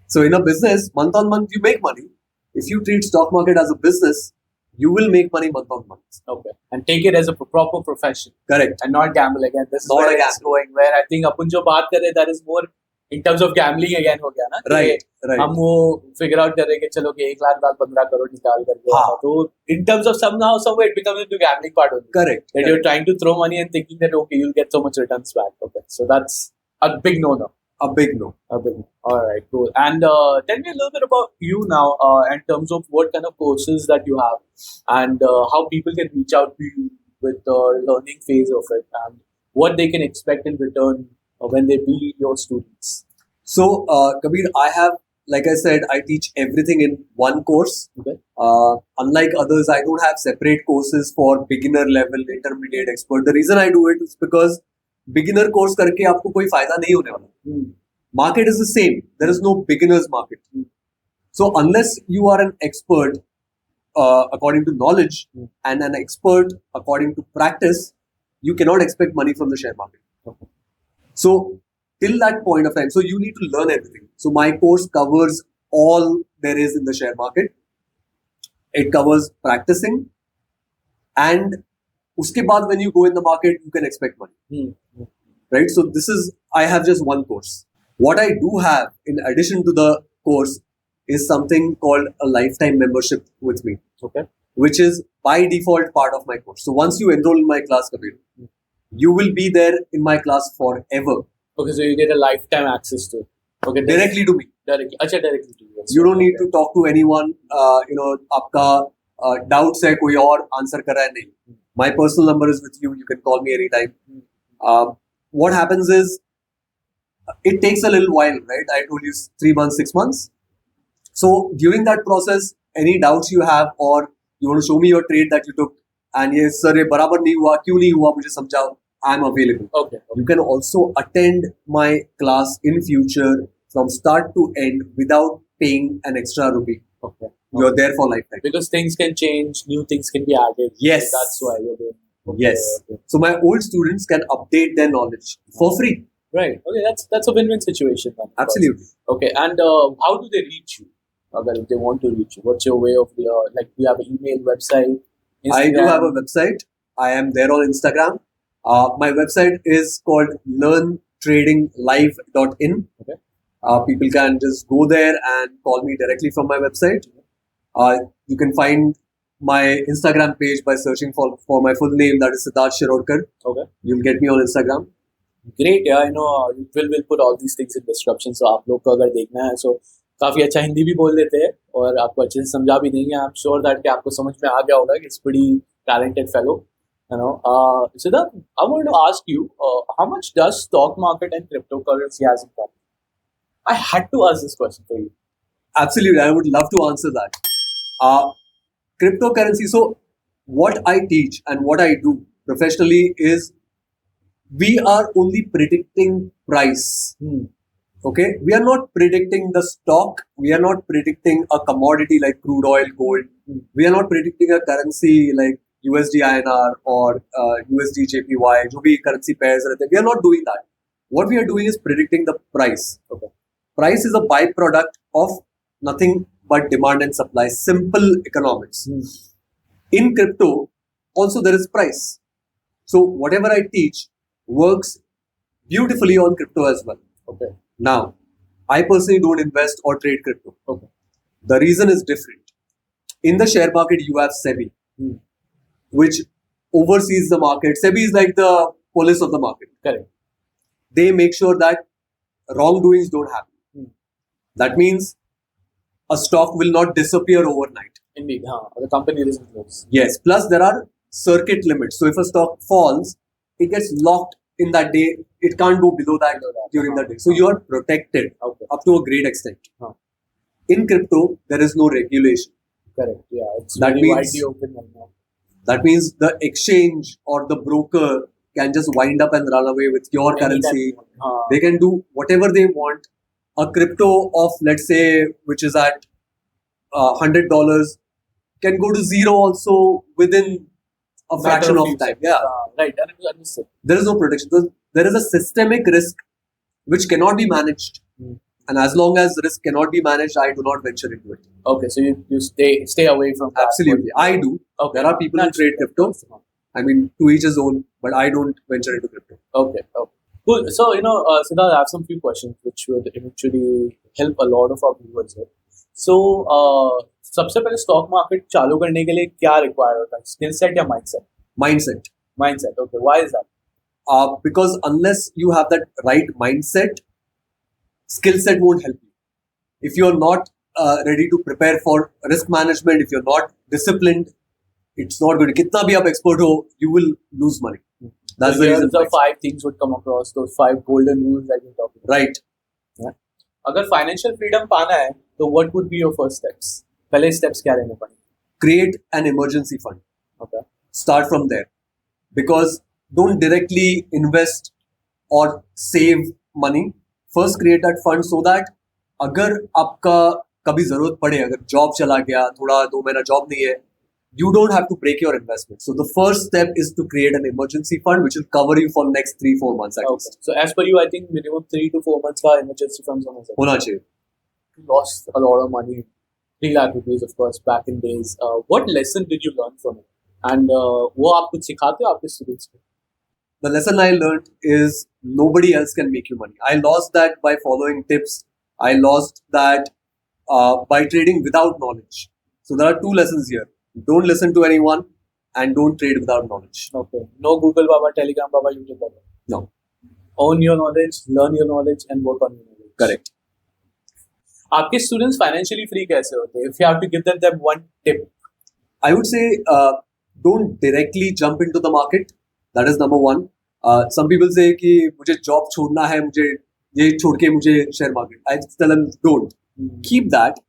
So in a business, month on month you make money. If you treat stock market as a business, you will make money month on month. Okay. And take it as a proper profession. Correct. And not gamble again. This is Not where a it's going. Where I think अपन जो बात कर रहे that is more in terms of gambling again हो गया ना. Right. हम वो figure out कर रहे कि चलो कि 1 लाख 15 करोड़ निकाल करके. हाँ. तो in terms of somehow somewhere it becomes into gambling part only. Correct. That you're trying to throw money and thinking that okay you'll get so much returns back. Okay. So that's a big no-no. A big no. All right, cool. And tell me a little bit about you now in terms of what kind of courses that you have and how people can reach out to you with the learning phase of it and what they can expect in return when they be your students. So, Kabir, I have, like I said, I teach everything in one course. Okay. Unlike others, I don't have separate courses for beginner level, intermediate, expert. The reason I do it is because beginner course करके आपको कोई फायदा नहीं होने वाला. Market is the same. There is no beginner's market. So unless you are an expert according to knowledge and an expert according to practice, you cannot expect money from the share market. Okay. So till that point of time, so you need to learn everything. So my course covers all there is in the share market. It covers practicing, and uske baad when you go in the market, you can expect money. Right? So I have just one course. What I do have in addition to the course is something called a lifetime membership with me. Okay. Which is by default part of my course. So once you enroll in my class, Kabir, you will be there in my class forever. Okay, so you get a lifetime access to it. Okay. Directly to me. Directly to you. You don't need to talk to anyone. आपका doubts है कोई और answer कर रहा है नहीं. My personal number is with you. You can call me anytime. What happens is, it takes a little while, right? I told you 3 months, 6 months. So during that process, any doubts you have or you want to show me your trade that you took and yes, sir, ये बराबर नहीं हुआ, क्यों नहीं हुआ, मुझे समझाओ. I'm available. Okay. You can also attend my class in future from start to end without paying an extra rupee. Okay. You're there for lifetime. Because things can change, new things can be added. Yes. So that's why you're doing. Okay. Yes. Okay. So my old students can update their knowledge for free. Right. Okay. That's a win-win situation. Then, Absolutely. Okay. And how do they reach you? If they want to reach you, what's your way of do you have an email, website? Instagram? I do have a website. I am there on Instagram. My website is called learntradinglive.in. Okay. People can just go there and call me directly from my website. You can find my Instagram page by searching for my full name, that is Siddharth Shirodkar. Okay. You'll get me on Instagram. Great, yeah, I know. We'll put all these things in description. So आप लोग को अगर देखना है, so काफी अच्छा हिंदी भी बोल देते हैं और आपको अच्छे से समझा भी देंगे. I'm sure that कि आपको समझ में आ गया होगा कि it's pretty talented fellow. Siddharth, I wanted to ask you, how much does stock market and cryptocurrency has in common? I had to ask this question for you. Absolutely, I would love to answer that. Uh, Cryptocurrency. So, what I teach and what I do professionally is we are only predicting price. Okay, we are not predicting the stock. We are not predicting a commodity like crude oil, gold. We are not predicting a currency like USD INR or USD JPY, जो भी currency pairs रहते हैं. We are not doing that. What we are doing is predicting the price. Okay. Price is a byproduct of nothing but demand and supply. Simple economics. In crypto, also there is price. So whatever I teach works beautifully on crypto as well. Okay. Now, I personally don't invest or trade crypto. Okay. The reason is different. In the share market, you have SEBI, which oversees the market. SEBI is like the police of the market. Correct. They make sure that wrongdoings don't happen. That means a stock will not disappear overnight. Indeed, the company doesn't close. Yes. Plus, there are circuit limits. So if a stock falls, it gets locked in that day. It can't go below that during the day. So you are protected up to a great extent. In crypto, there is no regulation. Correct. Yeah, it's That very means- widely open right now. That means the exchange or the broker can just wind up and run away with your currency. They can do whatever they want. A crypto of, let's say, which is at $100 can go to zero also within a fraction of time. Yeah, Right. Understood. there is no protection. There is a systemic risk which cannot be managed. And as long as risk cannot be managed, I do not venture into it. Okay, so you stay away from that. Absolutely. I do. Okay. There are people who trade crypto. I mean, to each his own, but I don't venture into crypto. Okay. Cool. So, Siddharth, I have some few questions which would eventually help a lot of our viewers here. So, सबसे पहले stock market चालू करने के लिए क्या require होता है? Skill set या mindset? Mindset. Mindset. Okay. Why is that? Because unless you have that right mindset, skill set won't help you. If you're not ready to prepare for risk management, if you're not disciplined, it's not good. कितना भी आप expert हो, you will lose money. That's the reason. The 5 things would come across, those 5 golden rules that you're talking about. Right. अगर financial freedom पाना है तो what would be your first steps? पहले steps क्या रहने पड़ेंगे? Create an emergency fund. Okay. Start from there. Because don't directly invest or save money. First create that fund so that अगर आपका कभी जरूरत पड़े, अगर जॉब चला गया, थोड़ा 2 महीना जॉब नहीं है, you don't have to break your investment. So the first step is to create an emergency fund which will cover you for next 3-4 months at least. So as per you, I think minimum 3 to 4 months का emergency funds होना चाहिए. होना चाहिए. Lost a lot of money, 3 lakh rupees of course back in days. What lesson did you learn from it? And वो आप कुछ सिखाते हो आपके students को? The lesson I learned is nobody else can make you money. I lost that by following tips. I lost that by trading without knowledge. So there are 2 lessons here. Don't listen to anyone and don't trade without knowledge. Okay. No Google Baba, Telegram Baba, YouTube Baba. No. Own your knowledge, learn your knowledge, and work on your knowledge. Correct. आपके students financially free कैसे होते हैं? If you have to give them one tip. I would say don't directly jump into the market. That is number 1. Some people say कि मुझे job छोड़ना है, मुझे ये छोड़ के मुझे share market. I just tell them don't. Keep that.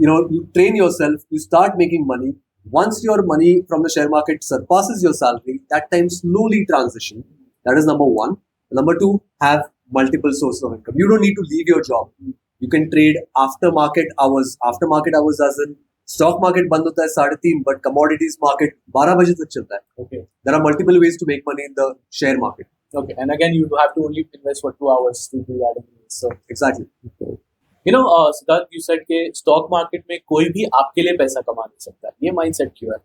You train yourself, you start making money. Once your money from the share market surpasses your salary, that time slowly transition. That is number 1. Number 2, have multiple sources of income. You don't need to leave your job. You can trade after market hours. After market hours as in stock market बंद होता है 3:30, but commodities market 12 बजे तक चलता है. Okay. There are multiple ways to make money in the share market. Okay. And again, you have to only invest for 2 hours to do that. So Exactly. Siddharth, you said कि stock market में कोई भी आपके लिए पैसा कमा नहीं सकता. ये माइंडसेट क्यों है?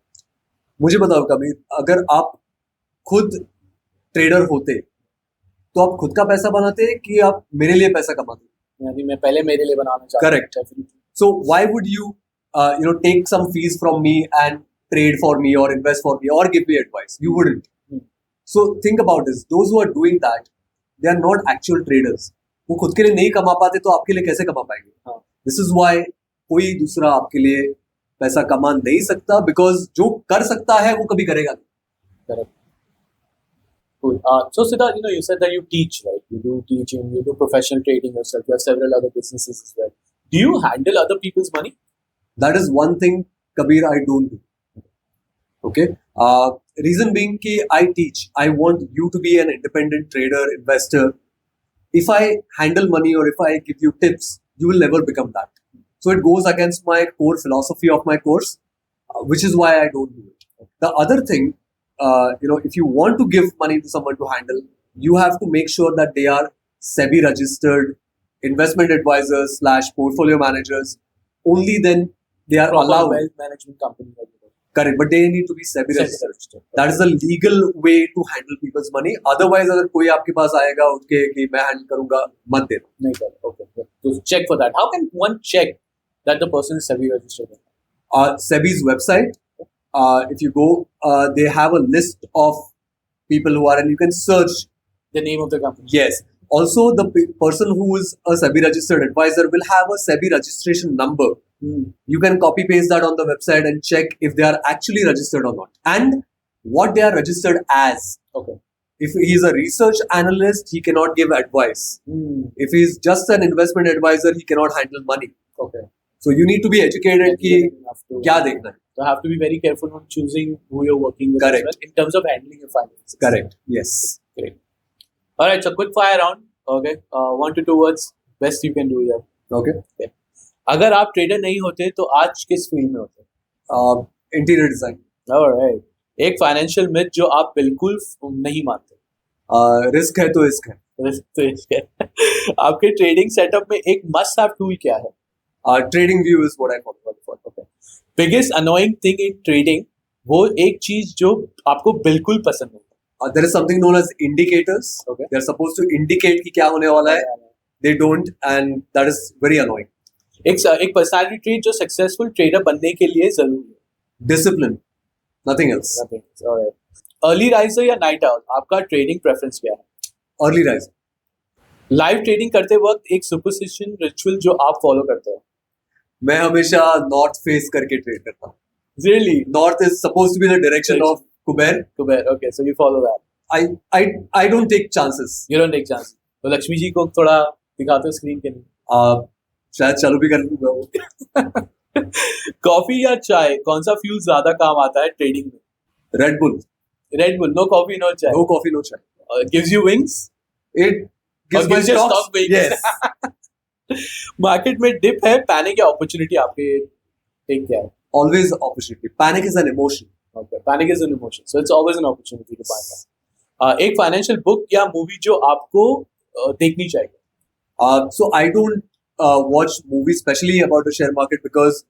मुझे बताओ कबीर, अगर आप खुद ट्रेडर होते तो आप खुद का पैसा बनाते कि आप मेरे लिए पैसा कमाते? यानी मैं पहले मेरे लिए बनाना चाहता हूं. Correct. So why would you take some fees from me and trade for me or invest for me or give me advice? You wouldn't. So think about this. Those who are doing that, they are not actual traders. वो खुद के लिए नहीं कमा पाते तो आपके लिए कैसे कमा पाएंगे? This is why कोई दूसरा आपके लिए पैसा कमा नहीं सकता, बिकॉज जो कर सकता है वो कभी करेगा नहीं। Correct. Cool. So Siddharth, you said that you teach, right? You do teaching, you do professional trading yourself. You have several other businesses as well. Do you handle other people's money? That is one thing, Kabir, I don't do. Okay. Reason being कि I teach. I want you to be an independent trader, investor. If I handle money or if I give you tips, you will never become that. So it goes against my core philosophy of my course, which is why I don't do it. The other thing, if you want to give money to someone to handle, you have to make sure that they are SEBI registered investment advisors / portfolio managers. Only then they are Proper allowed. wealth management company. Correct, but they need to be SEBI SEBI registered. registered. That is the legal way to handle people's money. Otherwise, अगर कोई आपके पास आएगा उठ के कि मैं handle करूंगा, मत देना. नहीं कर. Okay. So check for that. How can one check that the person is SEBI registered? SEBI's website, if you go, they have a list of people who are, and you can search. The name of the company. Yes. Also, the person who is a SEBI registered advisor will have a SEBI registration number. You can copy paste that on the website and check if they are actually registered or not, and what they are registered as. Okay. If he is a research analyst, he cannot give advice. If he is just an investment advisor, he cannot handle money. Okay. So you need to be educated कि क्या देखना है. So have to be very careful on choosing who you're working with. Correct. As well, in terms of handling your finances. Correct. Yes. Great. All right. So quick fire round. Okay. 1 to 2 words. Best you can do here. Okay. अगर आप trader नहीं होते तो आज किस field में होते? Interior design. Alright. एक फाइनेंशियल मिथ जो आप बिल्कुल नहीं मानते? रिस्क है तो रिस्क है. रिस्क तो रिस्क है. आपके ट्रेडिंग सेटअप में एक मस्ट हैव टूल क्या है? Trading view is what I follow. Okay. Biggest annoying thing in trading, वो एक चीज जो आपको बिल्कुल पसंद नहीं. There is something known as indicators. Okay. They are supposed to indicate कि क्या होने वाला है. They don't, and that is very annoying. एक पर्सनालिटी ट्रेट जो सक्सेसफुल ट्रेडर बनने के लिए जरूरी है. Discipline. Nothing else. Early riser या नाइट आउल, आपका ट्रेडिंग प्रेफरेंस क्या है? Early rise. लाइव ट्रेडिंग करते वक्त एक सुपरस्टिशन रिचुअल जो आप फॉलो करते हो? मैं हमेशा नॉर्थ फेस करके ट्रेड करता हूँ. Really? North is supposed to be the direction of Kuber. Okay, so you follow that. I don't take chances. You don't take chances. तो लक्ष्मी जी को थोड़ा दिखाते हो स्क्रीन के लिए. शायद चालू भी कर लूंगा वो. कॉफी या चाय, कौन सा फ्यूल ज्यादा काम आता है ट्रेडिंग में? Red Bull. Red Bull. No coffee, no chai. No coffee, no chai. Gives you wings? It gives my you stocks. stock wings. Yes. Market में डिप है, पैनिक या अपॉर्चुनिटी आपके टेक क्या है? Always opportunity. Panic is an emotion. Okay, panic is an emotion, so it's always an opportunity to buy that. एक financial book या movie जो आपको देखनी चाहिए? So I don't watch movies, especially about the share market, because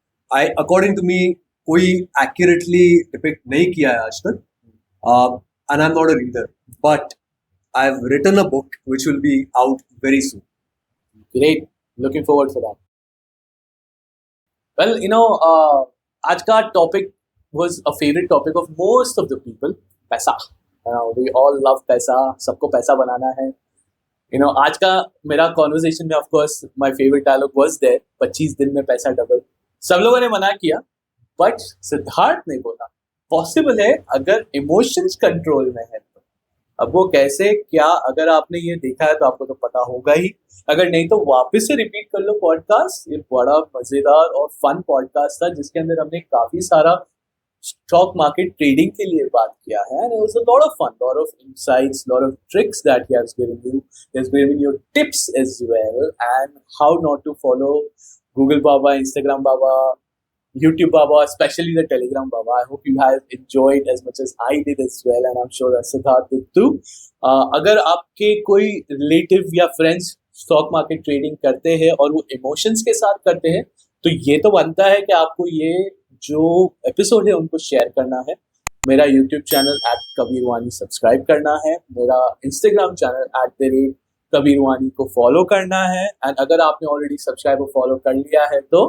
according to me, कोई accurately depict नहीं किया है आज तक. And I'm not a reader, but I've written a book which will be out very soon. Great, looking forward for that. Well, आज का topic was a favorite topic of most of the people. पैसा. We all love पैसा. सबको पैसा बनाना है. आज का मेरा कॉन्वर्सेशन में, of course, my favorite dialogue was there. 25 दिन में पैसा डबल. सब लोगों ने मना किया, बट सिद्धार्थ ने बोला पॉसिबल है अगर इमोशंस कंट्रोल में है तो. अब वो कैसे, क्या, अगर आपने ये देखा है तो आपको तो पता होगा ही. अगर नहीं तो वापस से रिपीट कर लो पॉडकास्ट. ये बड़ा मजेदार और फन पॉडकास्ट था जिसके अंदर हमने काफी सारा स्टॉक मार्केट ट्रेडिंग के लिए बात किया है. And it was a lot of fun, lot of insights, lot of tricks that he has given you. He has given you tips as well, and how not to follow Google Baba, Instagram Baba, YouTube Baba, especially the Telegram Baba. I hope you have enjoyed as much as I did as well, and I'm sure that Siddharth did too. अगर आपके कोई relative या friends stock market trading करते हैं और वो emotions के साथ करते हैं, तो ये तो बनता है कि आपको ये जो एपिसोड है उनको शेयर करना है. मेरा यूट्यूब चैनल @कबीरवानी सब्सक्राइब करना है. मेरा इंस्टाग्राम चैनल @कबीरवानी को फॉलो करना है. एंड अगर आपने ऑलरेडी सब्सक्राइब और फॉलो कर लिया है तो